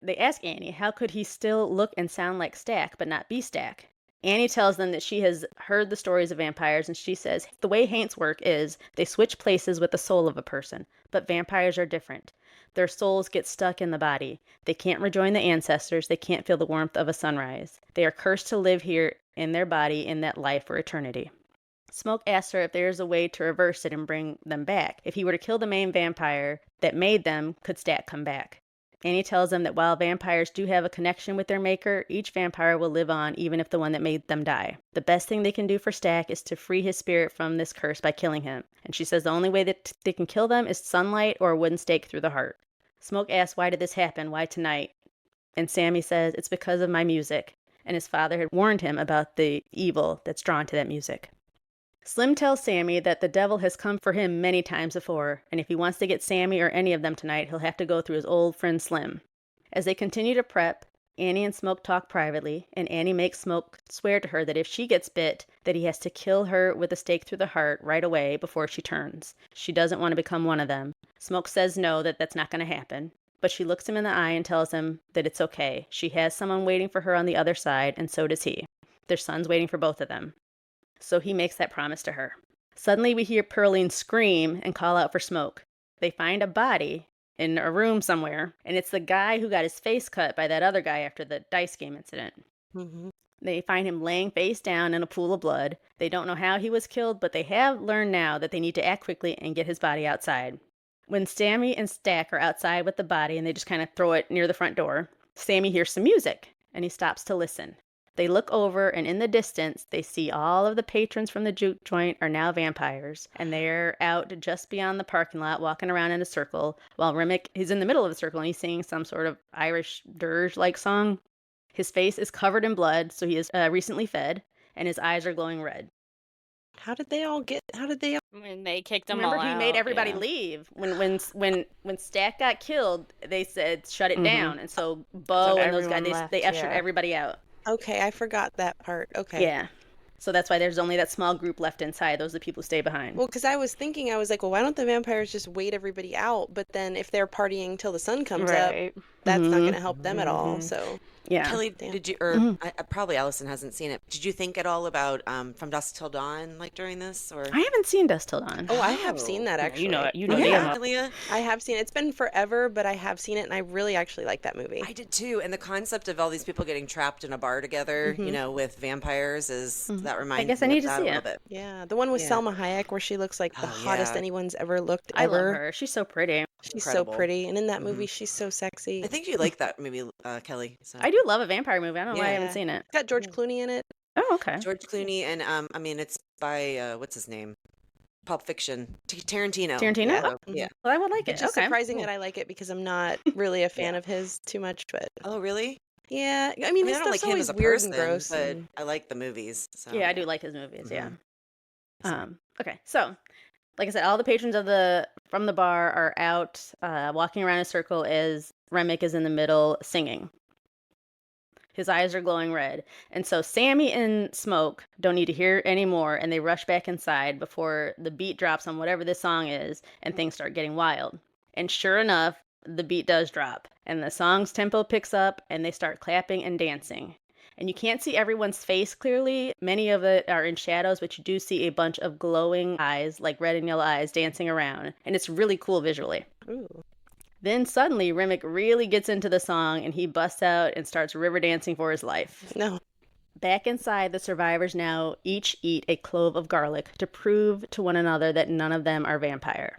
They ask Annie how could he still look and sound like Stack but not be Stack. Annie tells them that she has heard the stories of vampires, and she says the way haints work is they switch places with the soul of a person, but vampires are different. Their souls get stuck in the body. They can't rejoin the ancestors. They can't feel the warmth of a sunrise. They are cursed to live here in their body in that life for eternity. Smoke asks her if there is a way to reverse it and bring them back. If he were to kill the main vampire that made them, could Stack come back? Annie tells them that while vampires do have a connection with their maker, each vampire will live on even if the one that made them die. The best thing they can do for Stack is to free his spirit from this curse by killing him. And she says the only way that they can kill them is sunlight or a wooden stake through the heart. Smoke asks why did this happen, why tonight? And Sammy says it's because of my music. And his father had warned him about the evil that's drawn to that music. Slim tells Sammy that the devil has come for him many times before, and if he wants to get Sammy or any of them tonight, he'll have to go through his old friend Slim. As they continue to prep, Annie and Smoke talk privately, and Annie makes Smoke swear to her that if she gets bit, that he has to kill her with a stake through the heart right away before she turns. She doesn't want to become one of them. Smoke says no, that's not going to happen. But she looks him in the eye and tells him that it's okay. She has someone waiting for her on the other side, and so does he. Their son's waiting for both of them. So he makes that promise to her. Suddenly we hear Pearline scream and call out for Smoke. They find a body in a room somewhere, and it's the guy who got his face cut by that other guy after the dice game incident. Mm-hmm. They find him laying face down in a pool of blood. They don't know how he was killed, but they have learned now that they need to act quickly and get his body outside. When Sammy and Stack are outside with the body and they just kind of throw it near the front door, Sammy hears some music, and he stops to listen. They look over, and in the distance, they see all of the patrons from the juke joint are now vampires, and they're out just beyond the parking lot, walking around in a circle, while Remick is in the middle of the circle, and he's singing some sort of Irish dirge-like song. His face is covered in blood, so he is recently fed, and his eyes are glowing red. How did they all? When they kicked them Remember, all out. he made everybody yeah. leave. When Stack got killed, they said shut it Mhm. down, and so Bo So and those guys everyone left, they ushered yeah. everybody out. Okay, I forgot that part. Okay. Yeah. So that's why there's only that small group left inside. Those are the people who stay behind. Well, because I was like, well, why don't the vampires just wait everybody out? But then if they're partying till the sun comes up, Right. that's not Mhm. going to help them at all. Mhm. So Yeah. Kelly, Damn. did you, or Mhm. probably Allison hasn't seen it. Did you think at all about From Dusk Till Dawn, like during this, or? I haven't seen Dust Till Dawn. I have seen that Yeah, actually. you know it. You know Yeah. damn well. Leah? I have seen it. It's been forever, but I have seen it, and I really actually like that movie. I did too. And the concept of all these people getting trapped in a bar together, you know, with vampires that reminds guess I me need of to that see a little it. bit. Yeah, the one with Yeah. Selma Hayek where she looks like the Oh, hottest yeah. anyone's ever looked I love ever. her. She's so pretty. She's Incredible. so pretty, and in that movie, she's so sexy. I think you like that movie, Kelly. So. I do love a vampire movie. I don't know why I Yeah. haven't seen it. It's got George Clooney in it. Oh, okay. George Clooney and I mean it's by what's his name? Pulp Fiction. Tarantino. Tarantino? Yeah. Oh, Yeah. Well, I would like it. It's just Okay. surprising cool. that I like it because I'm not really a fan of his too much, but Oh, really? yeah, I I mean, mean, his I don't like stuff's him as always a weird person, and gross. but and- I like the movies. So. Yeah, I do like his movies. Yeah. So- Okay. So Like I said, all the patrons from the bar are out walking around in a circle as Remick is in the middle singing. His eyes are glowing red. And so Sammy and Smoke don't need to hear anymore, and they rush back inside before the beat drops on whatever this song is, and things start getting wild. And sure enough, the beat does drop, and the song's tempo picks up, and they start clapping and dancing. And you can't see everyone's face clearly. Many of it are in shadows, but you do see a bunch of glowing eyes, like red and yellow eyes, dancing around. And it's really cool visually. Ooh. Then suddenly, Remick really gets into the song, and he busts out and starts river dancing for his life. No. Back inside, the survivors now each eat a clove of garlic to prove to one another that none of them are vampire.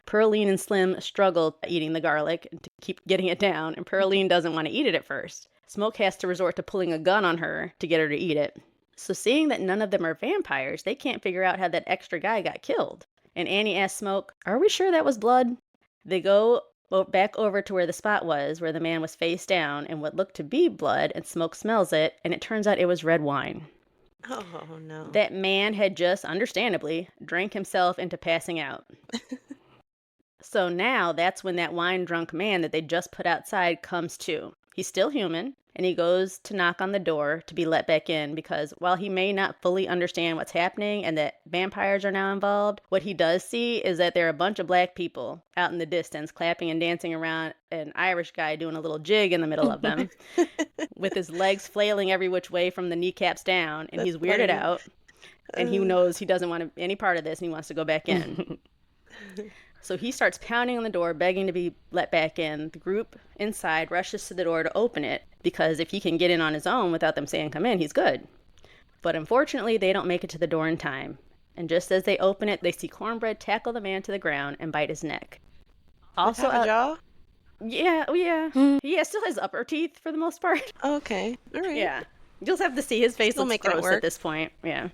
Pearline and Slim struggle eating the garlic to keep getting it down, and Pearline doesn't want to eat it at first. Smoke has to resort to pulling a gun on her to get her to eat it. So seeing that none of them are vampires, they can't figure out how that extra guy got killed. And Annie asks Smoke, "Are we sure that was blood?" They go back over to where the spot was, where the man was face down and what looked to be blood, and Smoke smells it, and it turns out it was red wine. Oh, no. That man had just, understandably, drank himself into passing out. So now that's when that wine-drunk man that they just put outside comes to. He's still human, and he goes to knock on the door to be let back in because while he may not fully understand what's happening and that vampires are now involved, what he does see is that there are a bunch of black people out in the distance clapping and dancing around an Irish guy doing a little jig in the middle of them with his legs flailing every which way from the kneecaps down, and That's he's weirded funny. out, and he knows he doesn't want any part of this, and he wants to go back in. So he starts pounding on the door, begging to be let back in. The group inside rushes to the door to open it, because if he can get in on his own without them saying come in, he's good. But unfortunately, they don't make it to the door in time. And just as they open it, they see Cornbread tackle the man to the ground and bite his neck. Also, Have a jaw? yeah. He still has upper teeth for the most part. Okay. All right. Yeah. You'll just have to see his face Still looks making it gross work. at this point. Yeah.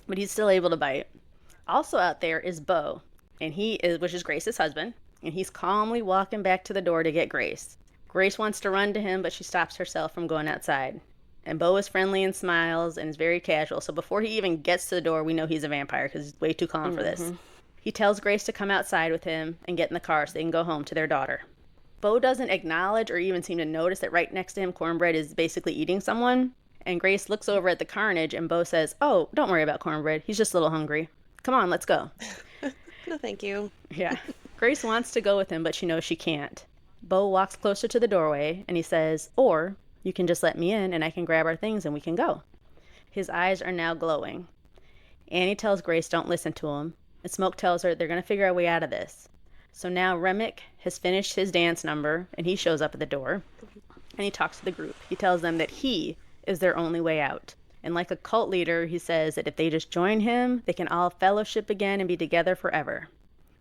But he's still able to bite. Also out there is Beau, which is Grace's husband, and he's calmly walking back to the door to get Grace. Grace wants to run to him, but she stops herself from going outside. And Beau is friendly and smiles and is very casual, so before he even gets to the door, we know he's a vampire because he's way too calm for this. He tells Grace to come outside with him and get in the car so they can go home to their daughter. Beau doesn't acknowledge or even seem to notice that right next to him, Cornbread is basically eating someone. And Grace looks over at the carnage, and Beau says, "Oh, don't worry about Cornbread. He's just a little hungry. Come on, let's go." No, thank you. Yeah. Grace wants to go with him, but she knows she can't. Beau walks closer to the doorway, and he says, "Or you can just let me in, and I can grab our things, and we can go." His eyes are now glowing. Annie tells Grace don't listen to him, and Smoke tells her they're going to figure a way out of this. So now Remick has finished his dance number, and he shows up at the door, and he talks to the group. He tells them that he is their only way out. And like a cult leader, he says that if they just join him, they can all fellowship again and be together forever.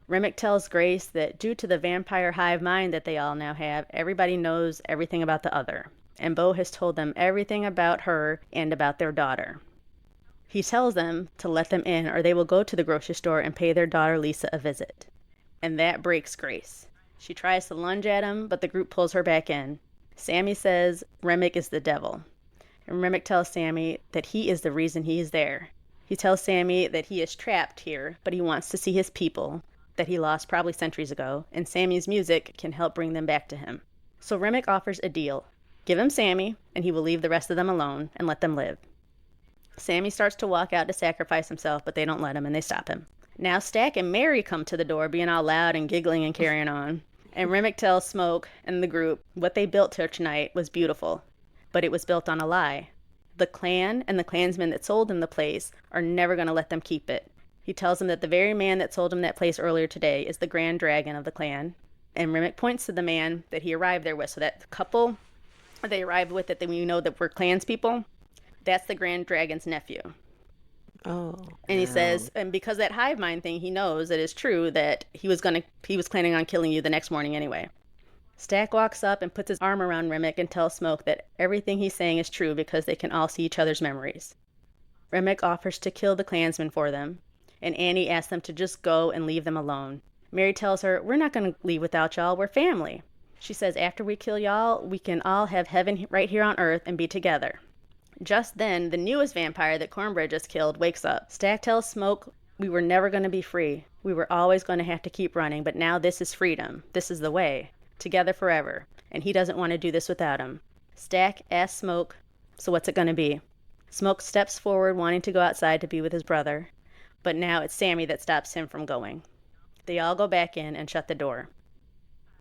Remick tells Grace that due to the vampire hive mind that they all now have, everybody knows everything about the other. And Beau has told them everything about her and about their daughter. He tells them to let them in or they will go to the grocery store and pay their daughter Lisa a visit. And that breaks Grace. She tries to lunge at him, but the group pulls her back in. Sammy says Remick is the devil. And Remick tells Sammy that he is the reason he is there. He tells Sammy that he is trapped here, but he wants to see his people, that he lost probably centuries ago, and Sammy's music can help bring them back to him. So Remick offers a deal. Give him Sammy, and he will leave the rest of them alone and let them live. Sammy starts to walk out to sacrifice himself, but they don't let him, and they stop him. Now Stack and Mary come to the door, being all loud and giggling and carrying on. And Remick tells Smoke and the group what they built here tonight was beautiful, but it was built on a lie. The clan and the clansmen that sold him the place are never going to let them keep it. He tells them that the very man that sold him that place earlier today is the Grand Dragon of the clan. And Remick points to the man that he arrived there with. So that couple they arrived with, that we know that we're clans people, that's the Grand Dragon's nephew. Oh. And he says, and because that hive mind thing, he knows that it's true that he was planning on killing you the next morning anyway. Stack walks up and puts his arm around Remick and tells Smoke that everything he's saying is true because they can all see each other's memories. Remick offers to kill the clansmen for them, and Annie asks them to just go and leave them alone. Mary tells her, "We're not going to leave without y'all, we're family." She says after we kill y'all, we can all have heaven right here on Earth and be together. Just then, the newest vampire that Cornbread just killed wakes up. Stack tells Smoke We were never going to be free. We were always going to have to keep running, but now this is freedom. This is the way. Together forever. And he doesn't want to do this without him. Stack asks Smoke, so what's it going to be? Smoke steps forward, wanting to go outside to be with his brother, but now it's Sammy that stops him from going. They all go back in and shut the door.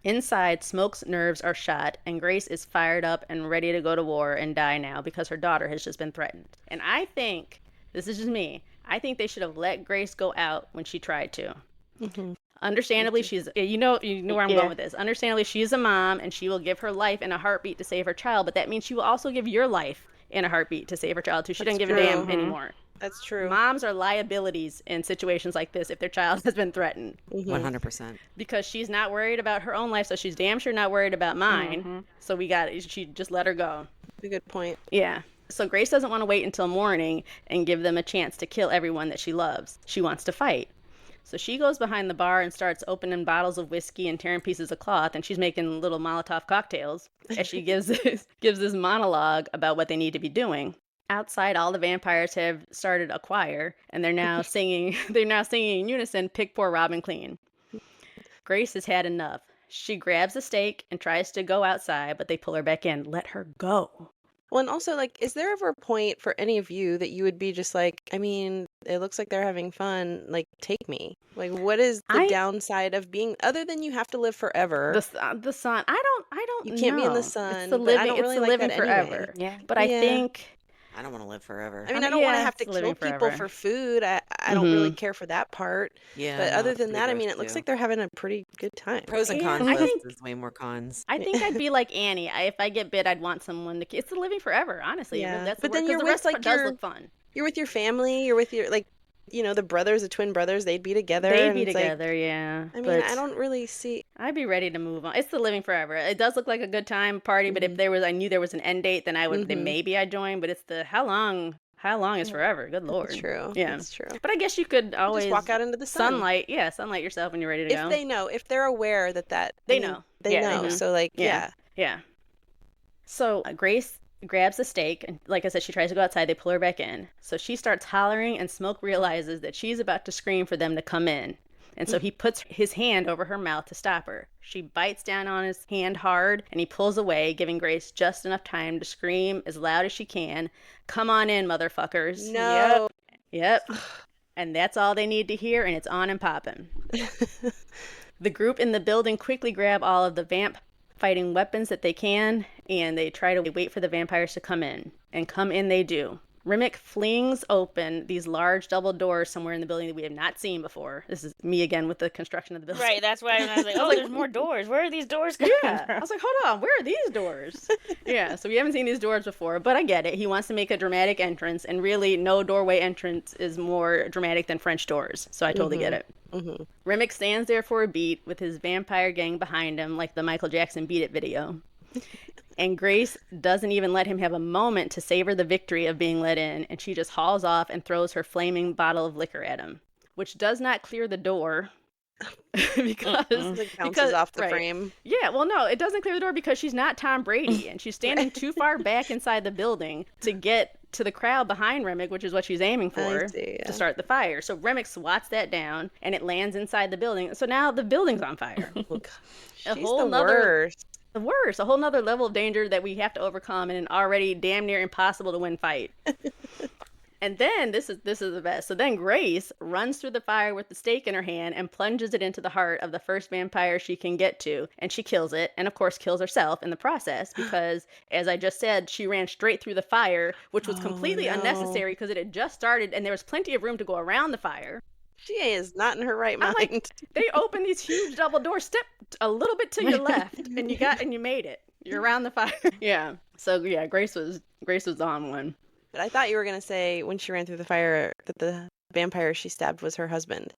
Inside, Smoke's nerves are shot, and Grace is fired up and ready to go to war and die now because her daughter has just been threatened. And I think, this is just me, I think they should have let Grace go out when she tried to. Mm-hmm. Understandably, she's, you know where I'm going with this. Understandably, she's a mom, and she will give her life in a heartbeat to save her child, but that means she will also give your life in a heartbeat to save her child, too. She doesn't give a damn anymore. That's true. Moms are liabilities in situations like this if their child has been threatened. 100%. Because she's not worried about her own life, so she's damn sure not worried about mine. So she just let her go. That's a good point. Yeah. So Grace doesn't want to wait until morning and give them a chance to kill everyone that she loves. She wants to fight. So she goes behind the bar and starts opening bottles of whiskey and tearing pieces of cloth, and she's making little Molotov cocktails as she gives this monologue about what they need to be doing. Outside, all the vampires have started a choir, and they're now singing in unison, "Pick Poor Robin Clean." Grace has had enough. She grabs a stake and tries to go outside, but they pull her back in. Let her go. Well, and also, like, is there ever a point for any of you that you would be just like, I mean, it looks like they're having fun, like, take me? Like, what is the downside of being, other than you have to live forever? The sun. I don't You can't know. be in the sun. It's the but I living, don't really it's the like living that forever. anyway. Yeah. But I think... I don't want to live forever. I mean, I don't want to yeah, have to it's kill living people forever. for food. I don't really care for that part. Yeah. But no, other it's than pretty that, I gross mean, it looks too. like they're having a pretty good time. Pros and cons I list think- is way more cons. I think I'd be like Annie. If I get bit, I'd want someone to... It's the living forever, honestly. Yeah. That's But then because you're the with, rest like, does your- look fun. You're with your family. You're with your, like, you know, the twin brothers. They'd be together. They'd and be it's like, together, yeah. I mean, but I don't really see. I'd be ready to move on. It's the living forever. It does look like a good time party, but if I knew there was an end date, then I would. Then maybe I'd join. But it's the how long? How long is forever? Good lord. That's true. Yeah. That's true. But I guess you could always Just walk out into the sun. sunlight. Yeah, sunlight yourself when you're ready to go. If they know, if they're aware that They I mean, know. They Yeah, they know. know. So, like, Yeah. Yeah. So Grace grabs the stake, and like I said, she tries to go outside. They pull her back in. So she starts hollering, and Smoke realizes that she's about to scream for them to come in. And so he puts his hand over her mouth to stop her. She bites down on his hand hard, and he pulls away, giving Grace just enough time to scream as loud as she can, "Come on in, motherfuckers." No. Yep. And that's all they need to hear, and it's on and popping. The group in the building quickly grab all of the vamp fighting weapons that they can, and they try to wait for the vampires to come in. And come in they do. Rimmick flings open these large double doors somewhere in the building that we have not seen before. This is me again with the construction of the building. Right, that's why when I was like, oh, there's more doors. Where are these doors coming Yeah. I from? was like, hold on, where are these doors? Yeah, so we haven't seen these doors before, but I get it. He wants to make a dramatic entrance, and really no doorway entrance is more dramatic than French doors, so I totally get it. Rimmick stands there for a beat with his vampire gang behind him, like the Michael Jackson Beat It video. And Grace doesn't even let him have a moment to savor the victory of being let in, and she just hauls off and throws her flaming bottle of liquor at him, which does not clear the door because Like bounces off the right. frame. Yeah, well, no, it doesn't clear the door because she's not Tom Brady, and she's standing too far back inside the building to get to the crowd behind Remick, which is what she's aiming for to start the fire. So Remick swats that down, and it lands inside the building. So now the building's on fire. She's the worst. The worst, a whole nother level of danger that we have to overcome in an already damn near impossible to win fight. And then this is the best. So then Grace runs through the fire with the stake in her hand and plunges it into the heart of the first vampire she can get to, and she kills it, and of course kills herself in the process because, as I just said, she ran straight through the fire, which was completely unnecessary because it had just started and there was plenty of room to go around the fire. She is not in her right mind. I'm like, they opened these huge double doors. Step a little bit to your left, and you made it. You're around the fire. Yeah. So yeah, Grace was on one. But I thought you were gonna say when she ran through the fire that the vampire she stabbed was her husband.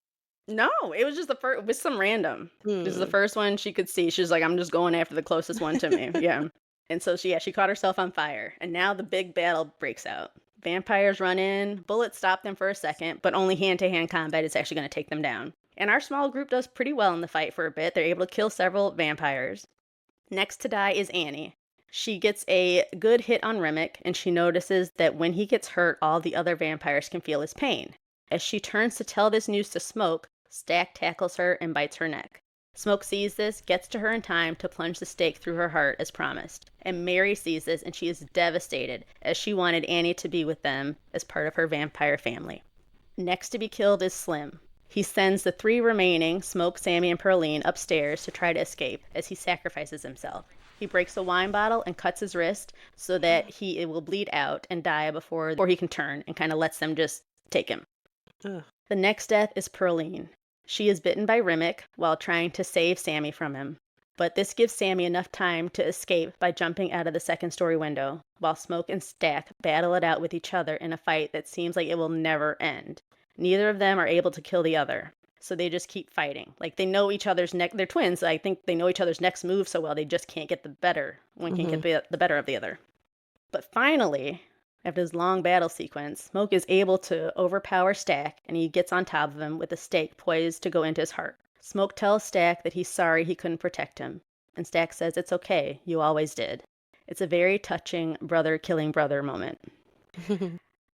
No, it was just the first. It was some random. This is the first one she could see. She was like, I'm just going after the closest one to me. Yeah. And so she caught herself on fire, and now the big battle breaks out. Vampires run in, bullets stop them for a second, but only hand-to-hand combat is actually going to take them down. And our small group does pretty well in the fight for a bit. They're able to kill several vampires. Next to die is Annie. She gets a good hit on Remick, and she notices that when he gets hurt, all the other vampires can feel his pain. As she turns to tell this news to Smoke, Stack tackles her and bites her neck. Smoke sees this, gets to her in time to plunge the stake through her heart as promised. And Mary sees this and she is devastated, as she wanted Annie to be with them as part of her vampire family. Next to be killed is Slim. He sends the 3 remaining, Smoke, Sammy, and Pearline, upstairs to try to escape as he sacrifices himself. He breaks a wine bottle and cuts his wrist so that it will bleed out and die before he can turn, and kind of lets them just take him. Ugh. The next death is Pearline. She is bitten by Remick while trying to save Sammy from him. But this gives Sammy enough time to escape by jumping out of the second-story window, while Smoke and Stack battle it out with each other in a fight that seems like it will never end. Neither of them are able to kill the other, so they just keep fighting. Like, they know each other's they're twins, so I think they know each other's next move so well, they just can't get the better. One can't get the better of the other. But finally, after this long battle sequence, Smoke is able to overpower Stack, and he gets on top of him with a stake poised to go into his heart. Smoke tells Stack that he's sorry he couldn't protect him, and Stack says it's okay, you always did. It's a very touching brother killing brother moment.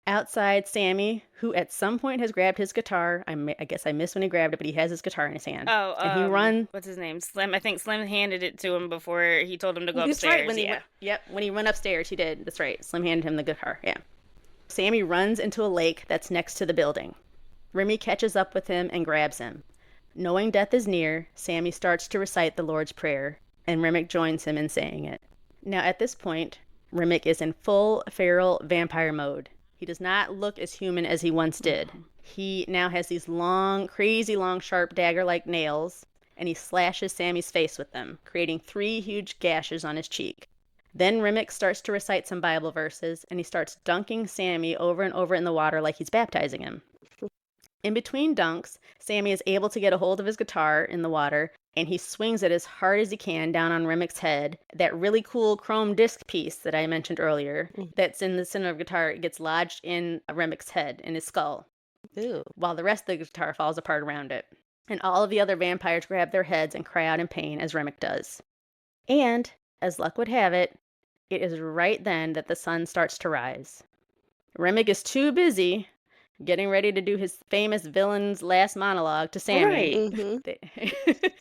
Outside, Sammy, who at some point has grabbed his guitar. I guess I missed when he grabbed it, but he has his guitar in his hand. Oh, and he runs. What's his name? Slim. I think Slim handed it to him before he told him to go That's upstairs. Right. When he went upstairs, he did. That's right. Slim handed him the guitar. Yeah. Sammy runs into a lake that's next to the building. Remy catches up with him and grabs him. Knowing death is near, Sammy starts to recite the Lord's Prayer, and Remick joins him in saying it. Now, at this point, Remick is in full feral vampire mode. He does not look as human as he once did. He now has these long, crazy long, sharp dagger-like nails, and he slashes Sammy's face with them, creating 3 huge gashes on his cheek. Then Remick starts to recite some Bible verses, and he starts dunking Sammy over and over in the water like he's baptizing him. In between dunks, Sammy is able to get a hold of his guitar in the water, and he swings it as hard as he can down on Remick's head. That really cool chrome disc piece that I mentioned earlier, that's in the center of the guitar, gets lodged in Remick's head, in his skull, while the rest of the guitar falls apart around it. And all of the other vampires grab their heads and cry out in pain as Remick does. And, as luck would have it, it is right then that the sun starts to rise. Remick is too busy getting ready to do his famous villain's last monologue to Sammy,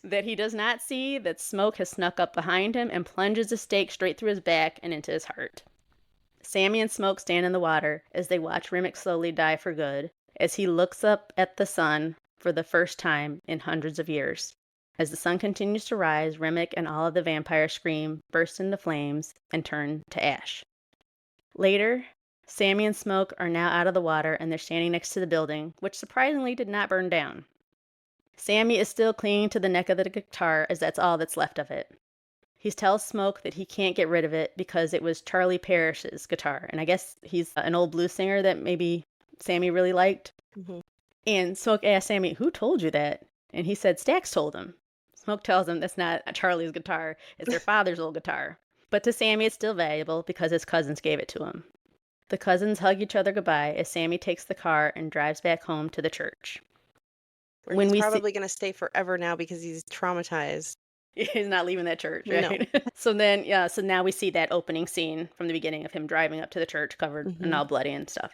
that he does not see that Smoke has snuck up behind him and plunges a stake straight through his back and into his heart. Sammy and Smoke stand in the water as they watch Remick slowly die for good, as he looks up at the sun for the first time in hundreds of years. As the sun continues to rise, Remick and all of the vampires scream, burst into flames, and turn to ash. Later, Sammy and Smoke are now out of the water, and they're standing next to the building, which surprisingly did not burn down. Sammy is still clinging to the neck of the guitar, as that's all that's left of it. He tells Smoke that he can't get rid of it because it was Charlie Parrish's guitar, and I guess he's an old blues singer that maybe Sammy really liked. And Smoke asks Sammy, "Who told you that?" And he said Stax told him. Smoke tells him that's not Charlie's guitar, it's their father's old guitar. But to Sammy it's still valuable because his cousins gave it to him. The cousins hug each other goodbye as Sammy takes the car and drives back home to the church. He's probably going to stay forever now because he's traumatized. He's not leaving that church, right? No. So now we see that opening scene from the beginning of him driving up to the church covered and all bloody and stuff.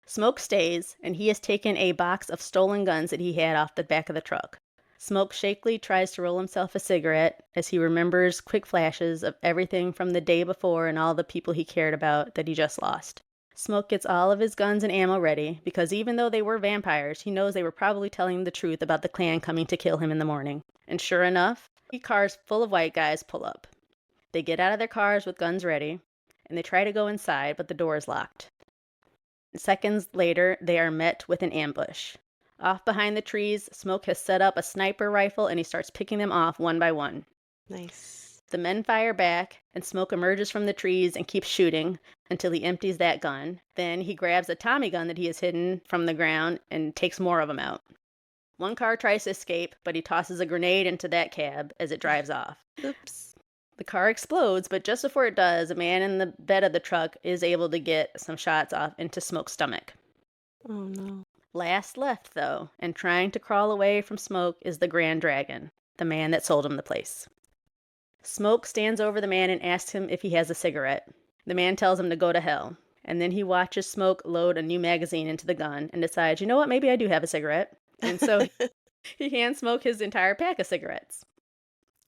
Smoke stays, and he has taken a box of stolen guns that he had off the back of the truck. Smoke shakily tries to roll himself a cigarette as he remembers quick flashes of everything from the day before and all the people he cared about that he just lost. Smoke gets all of his guns and ammo ready because even though they were vampires, he knows they were probably telling the truth about the clan coming to kill him in the morning. And sure enough, 3 cars full of white guys pull up. They get out of their cars with guns ready, and they try to go inside, but the door is locked. Seconds later, they are met with an ambush. Off behind the trees, Smoke has set up a sniper rifle and he starts picking them off one by one. Nice. The men fire back, and Smoke emerges from the trees and keeps shooting until he empties that gun. Then he grabs a Tommy gun that he has hidden from the ground and takes more of them out. One car tries to escape, but he tosses a grenade into that cab as it drives off. Oops. The car explodes, but just before it does, a man in the bed of the truck is able to get some shots off into Smoke's stomach. Oh no. Last left, though, and trying to crawl away from Smoke is the Grand Dragon, the man that sold him the place. Smoke stands over the man and asks him if he has a cigarette. The man tells him to go to hell. And then he watches Smoke load a new magazine into the gun and decides, you know what, maybe I do have a cigarette. And so he hands Smoke his entire pack of cigarettes.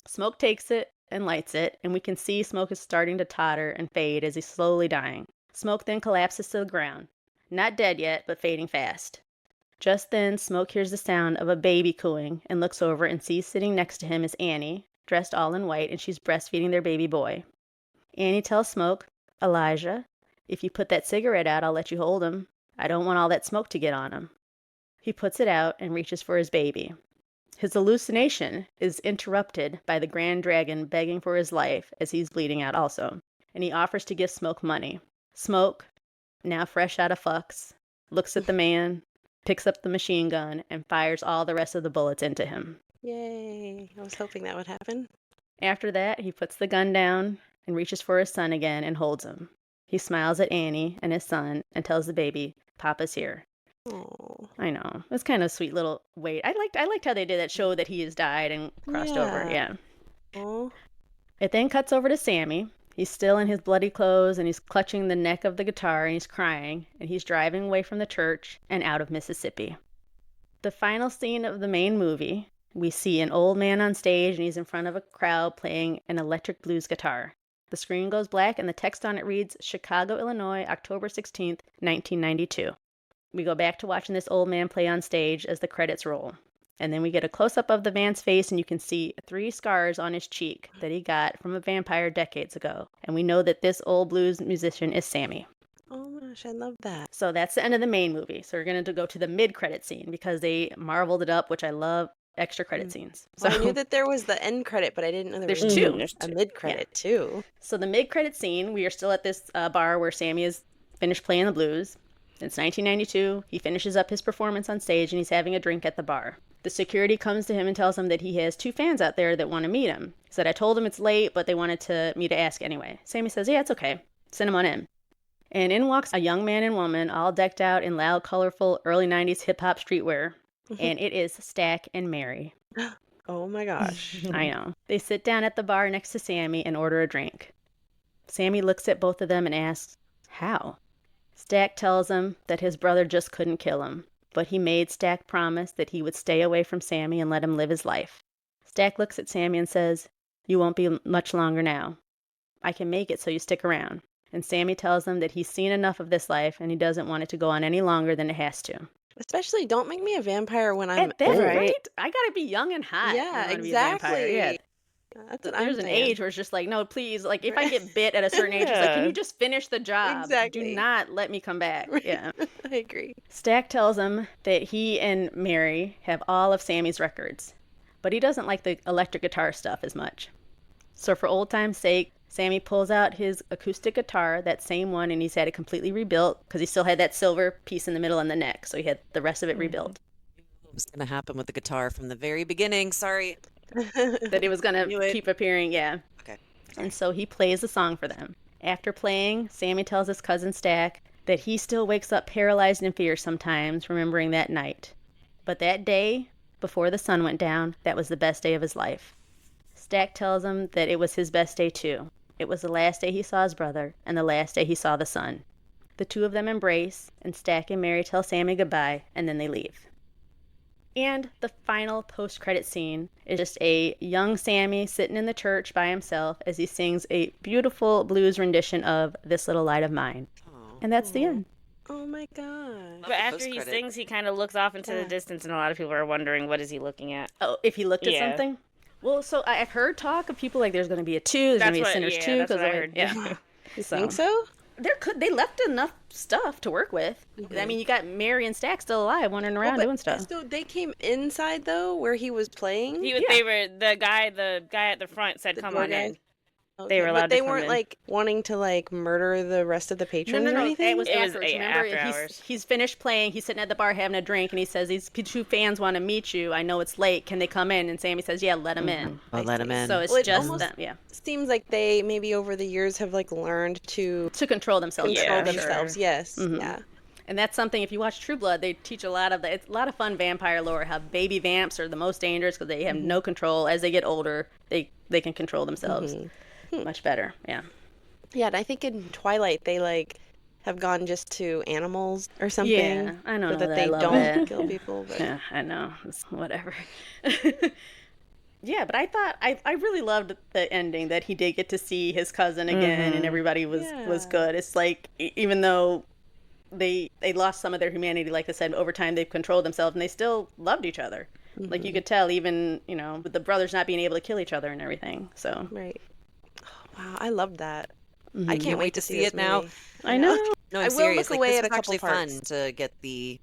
Smoke takes it and lights it, and we can see Smoke is starting to totter and fade as he's slowly dying. Smoke then collapses to the ground. Not dead yet, but fading fast. Just then, Smoke hears the sound of a baby cooing and looks over and sees sitting next to him is Annie, dressed all in white, and she's breastfeeding their baby boy. Annie tells Smoke, Elijah, if you put that cigarette out, I'll let you hold him. I don't want all that smoke to get on him. He puts it out and reaches for his baby. His hallucination is interrupted by the Grand Dragon begging for his life as he's bleeding out also, and he offers to give Smoke money. Smoke, now fresh out of fucks, looks at the man, picks up the machine gun, and fires all the rest of the bullets into him. Yay. I was hoping that would happen. After that, he puts the gun down and reaches for his son again and holds him. He smiles at Annie and his son and tells the baby, Papa's here. Oh. I know. It's kind of a sweet little wait. I liked how they did that, show that he has died and crossed over. Yeah. Oh. It then cuts over to Sammy. He's still in his bloody clothes and he's clutching the neck of the guitar and he's crying and he's driving away from the church and out of Mississippi. The final scene of the main movie, we see an old man on stage and he's in front of a crowd playing an electric blues guitar. The screen goes black and the text on it reads, Chicago, Illinois, October 16th, 1992. We go back to watching this old man play on stage as the credits roll. And then we get a close-up of the man's face and you can see 3 scars on his cheek that he got from a vampire decades ago. And we know that this old blues musician is Sammy. Oh my gosh, I love that. So that's the end of the main movie. So we're going to go to the mid-credit scene because they marveled it up, which I love, extra credit scenes. So Well, I knew that there was the end credit, but I didn't know there There's was two. a mid-credit too. So the mid-credit scene, we are still at this bar where Sammy has finished playing the blues. It's 1992. He finishes up his performance on stage and he's having a drink at the bar. The security comes to him and tells him that he has 2 fans out there that want to meet him. He said, I told him it's late, but they wanted me to ask anyway. Sammy says, yeah, it's okay. Send him on in. And in walks a young man and woman, all decked out in loud, colorful, early 90s hip-hop streetwear. And it is Stack and Mary. Oh my gosh. I know. They sit down at the bar next to Sammy and order a drink. Sammy looks at both of them and asks, how? Stack tells him that his brother just couldn't kill him, but he made Stack promise that he would stay away from Sammy and let him live his life. Stack looks at Sammy and says, you won't be much longer now. I can make it so you stick around. And Sammy tells him that he's seen enough of this life and he doesn't want it to go on any longer than it has to. Especially, don't make me a vampire when I'm At that old. right? I gotta be young and hot. Yeah, I wanna be a vampire. exactly. Yeah. That's what I'm There's an saying. age where it's just like, no, please. Like, if I get bit at a certain age, it's like, can Yeah. you just finish the job? Exactly. Do not let me come back. Yeah. I agree. Stack tells him that he and Mary have all of Sammy's records, but he doesn't like the electric guitar stuff as much. So for old time's sake, Sammy pulls out his acoustic guitar, that same one, and he's had it completely rebuilt because he still had that silver piece in the middle and the neck, so he had the rest of it rebuilt. What was going to happen with the guitar from the very beginning? Sorry. That it was going Knew to it. keep appearing, yeah. Okay. And so he plays the song for them. After playing, Sammy tells his cousin Stack that he still wakes up paralyzed in fear sometimes, remembering that night. But that day, before the sun went down, that was the best day of his life. Stack tells him that it was his best day too. It was the last day he saw his brother, and the last day he saw the sun. The two of them embrace, and Stack and Mary tell Sammy goodbye, and then they leave. And the final post-credit scene is just a young Sammy sitting in the church by himself as he sings a beautiful blues rendition of This Little Light of Mine. Oh. And that's the end. Oh my god. Love But the after he post-credit. sings, he kind of looks off into Yeah. the distance, and a lot of people are wondering, what is he looking at? Oh, if he looked at Yeah. something? Well, so I've heard talk of people like there's going to be a 2, there's going to be a Sinners 2. That's what I 'cause heard. Yeah. You think so? They left enough stuff to work with. I mean, you got Mary and Stack still alive, wandering around doing stuff. So they came inside though, where he was playing. He was, Yeah. They were the guy at the front said, The "Come door on guy? in." Okay, were allowed but to they come weren't in. like wanting to like murder the rest of the patrons or anything. It was It was afterwards. after Remember, hours. he's finished playing. He's sitting at the bar having a drink, and he says, "These 2 fans want to meet you. I know it's late. Can they come in?" And Sammy says, "Yeah, let them in." Oh, let him in. So it's Well, it just almost- them, yeah, Seems like they maybe over the years have like learned to to control themselves. control Yeah, themselves. sure. Yes. Mhm. Yeah. And that's something. If you watch True Blood, they teach a lot of it's a lot of fun vampire lore. How baby vamps are the most dangerous because they have no control. As they get older, they can control themselves much better. Yeah. Yeah, and I think in Twilight they like have gone just to animals or something. Yeah, I don't so know that that I they love don't that. kill people. But Yeah, I know. It's whatever. Yeah, but I really loved the ending that he did get to see his cousin again, and everybody was Yeah. good. It's like even though they lost some of their humanity, like I said, over time they've controlled themselves, and they still loved each other. Like you could tell, even with the brothers not being able to kill each other and everything. So right. Oh, wow, I loved that. I Can't can't wait wait to to see this it now. movie. I know. No, I I'm will serious. look Like, away this at a was couple actually fun parts. to get the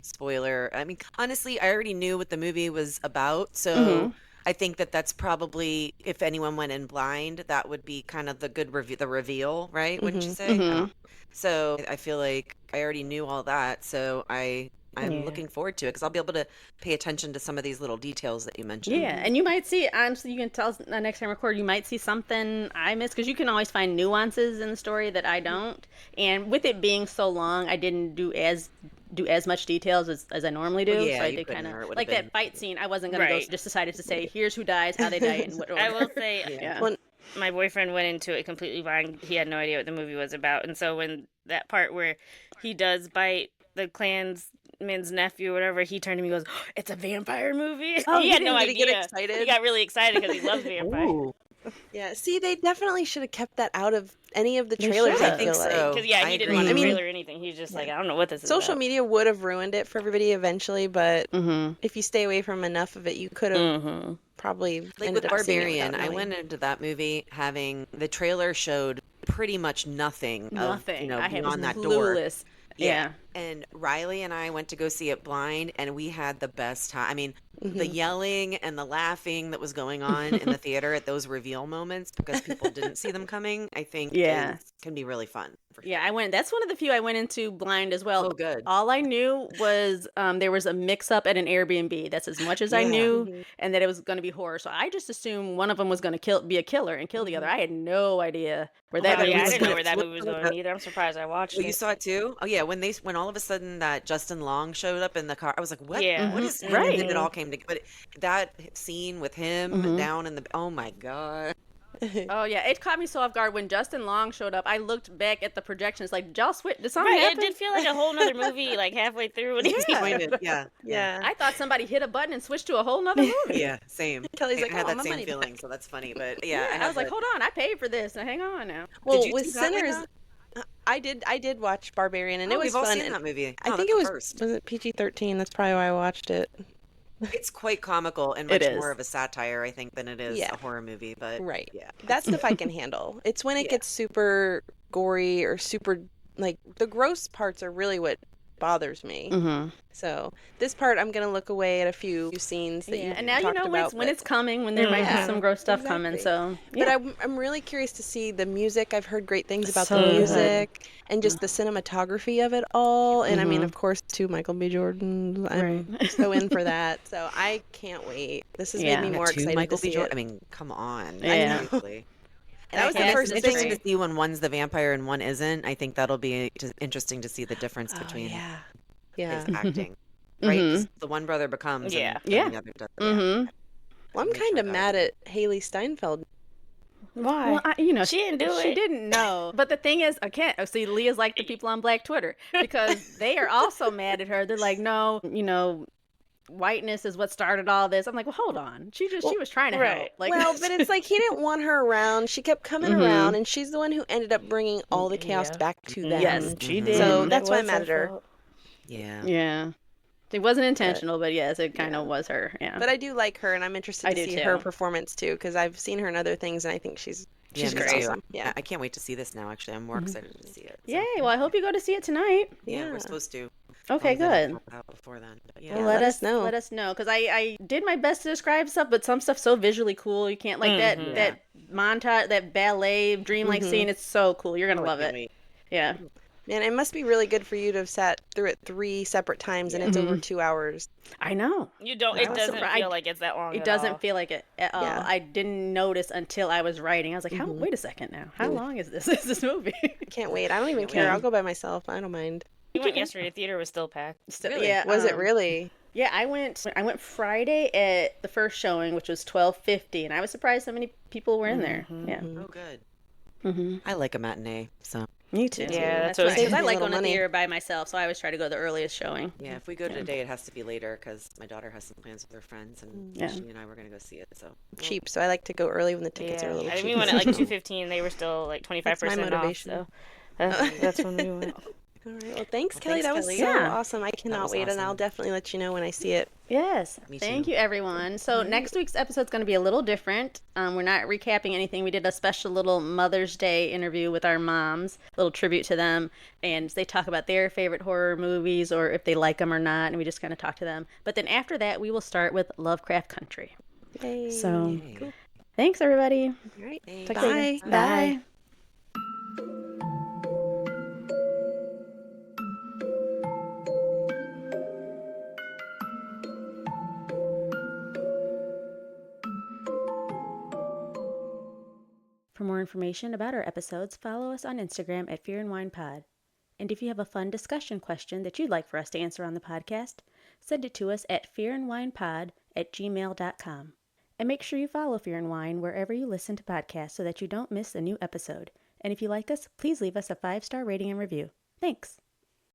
spoiler. I mean, honestly, I already knew what the movie was about, so I think that that's probably, if anyone went in blind, that would be kind of the good the reveal, right? Wouldn't you say? I don't. So I feel like I already knew all that, so I'm Yeah. looking forward to it because I'll be able to pay attention to some of these little details that you mentioned. Yeah, and you might see, honestly, you can tell us next time we record, you might see something I missed, because you can always find nuances in the story that I don't. And with it being so long, I didn't do as much details as I normally Well, do. yeah, So I you did couldn't, kind or it of, would have like been. that fight scene, I wasn't going to go, Right. just decided to say, here's who dies, how they die, and what order. I will say, Yeah. Well, my boyfriend went into it completely blind. He had no idea what the movie was about, and so when that part where he does bite the clansman's nephew or whatever, he turned to me and goes, "It's a vampire movie." Oh, he had no did he get idea. excited? He got really excited because he loves vampires. Ooh, yeah. See, they definitely should have kept that out of any of the They trailers. should I have. feel think like so. Because yeah, I he didn't agree. want a I mean- trailer or anything. He's just like, I don't know what this is. social about. media would have ruined it for everybody eventually, but if you stay away from enough of it, you could have probably Like ended with up seeing it Barbarian, without I knowing. went into that movie having the trailer showed pretty much nothing of, Nothing. I was beyond that door. clueless. Yeah. Yeah. And Riley and I went to go see it blind, and we had the best time. I mean, the yelling and the laughing that was going on in the theater at those reveal moments because people didn't see them coming, I think Yeah. can be really fun. For Yeah, that's one of the few I went into blind as well. Oh, good. All I knew was there was a mix up at an Airbnb. That's as much as I Yeah. knew, and that it was going to be horror. So I just assumed one of them was going to be a killer and kill the other. I had no idea where that Oh, movie yeah, I was didn't know going. where that movie was going either. I'm surprised I watched Oh, you it. saw it too? Oh yeah, when all of a sudden that Justin Long showed up in the car, I was like, "What? Yeah. What is?" Right. And then it all came together. But that scene with him down in the, oh my god, Oh yeah, it caught me so off guard when Justin Long showed up. I looked back at the projections, like, did y'all switch? Did something Right, it happen? did feel like a whole nother movie, like halfway through. When he was disappointed. Yeah, Yeah. I thought somebody hit a button and switched to a whole nother movie. yeah, same. Kelly's like, I had "Oh, that my same money feeling, so that's funny. But yeah, I had was like, that- hold on, I paid for this. Now hang on now. Well, you with see that, Sinners, Lena? I did watch Barbarian, and Oh, it was we've all fun. seen and that movie. I Oh, think that's it the was first. it PG-13? That's probably why I watched it. It's quite comical and It much is. more of a satire, I think, than it is Yeah. a horror movie. But Right. yeah, That stuff I can handle. It's when it Yeah. gets super gory or super, like, the gross parts are really what bothers me. So this part, I'm gonna look away at a few scenes that you And now you talked know about. when it's coming, when there might be Yeah, some gross stuff coming. exactly. So But yeah. I'm really curious to see the music. I've heard great things about So the good. music and just the cinematography of it all. And I mean, of course, too, Michael B. Jordan. I'm Right. so in for that. So I can't wait. This has Yeah. made me Yeah, more two excited Michael to B. see Jordan. it. I mean, come on, Yeah. seriously. That was the Yes, first it's interesting thing. to see when one's the vampire and one isn't. I think that'll be interesting to see the difference Oh, between yeah. his acting. Right? 'Cause the one brother becomes, Yeah. and Yeah. the other doesn't. Well, I'm Make kind sure of that mad was- at Haley Steinfeld. Why? Well, She didn't do She it. didn't know. But the thing is, I can't. See, Leah's like the people on Black Twitter because they are also mad at her. They're like, no, whiteness is what started all this. I'm like, well, hold on. She was trying to help. right. Like, Well, but it's like he didn't want her around. She kept coming around, and she's the one who ended up bringing all the chaos Yeah. back to them. yes, She did. So That that's why I'm was mad at her. fault. Yeah. yeah, it wasn't intentional, but yes, it kind of was her. Yeah, But I do like her, and I'm interested I to do see too. her performance too, because I've seen her in other things, and I think she's Yeah, me great. too. Awesome. Yeah. I can't wait to see this now, actually. I'm more excited to see it. So, yay. Well, I hope you go to see it tonight. yeah, Yeah. we're supposed to. Okay, As long as I don't good. drop out before then. But yeah. Well, let us know. Let us know, because I did my best to describe stuff, but some stuff's so visually cool. You can't like that montage, that ballet dreamlike scene. It's so cool. You're gonna Oh, I love can't it. wait. Yeah. Man, it must be really good for you to have sat through it 3 separate times, and it's over 2 hours. I know. You don't. I It was doesn't surprised. feel like it's that long. It at doesn't all. feel like it at all. Yeah. I didn't notice until I was writing. I was like, "How? Wait a second now. How long is this? Is this movie?" Can't wait. I don't even care. Yeah. I'll go by myself. I don't mind. We went yesterday. The theater was still packed. Still, Really? yeah. Was it really? Yeah, I went Friday at the first showing, which was 12:50, and I was surprised how many people were in there. Yeah. Oh, good. I like a matinee, so Me too. Yeah, that's That's what right. Because Saves I me a like little going to money. theater by myself, so I always try to go to the earliest showing. Yeah, if we go today, it has to be later because my daughter has some plans with her friends, and Yeah. she and I were going to go see it. So Cheap, so I like to go early when the tickets are a little I mean, we cheaper. went at like 2:15. They were still like 25% That's my off. motivation. So that's when we went. All right. Well, thanks, Well, Kelly. thanks, That was Kelly. so Yeah. awesome. I cannot was wait, and I'll awesome. definitely let you know when I see it. Yes. Me Thank too. you, everyone. So next week's episode is going to be a little different. We're not recapping anything. We did a special little Mother's Day interview with our moms, a little tribute to them, and they talk about their favorite horror movies or if they like them or not, and we just kind of talk to them. But then after that, we will start with Lovecraft Country. Yay. So Yay. thanks, everybody. All right. Thanks. Talk to you later. Bye. Bye. For more information about our episodes, follow us on Instagram at Fear and Wine Pod. And if you have a fun discussion question that you'd like for us to answer on the podcast, send it to us at fearandwinepod@gmail.com. And make sure you follow Fear and Wine wherever you listen to podcasts so that you don't miss a new episode. And if you like us, please leave us a 5-star rating and review. Thanks.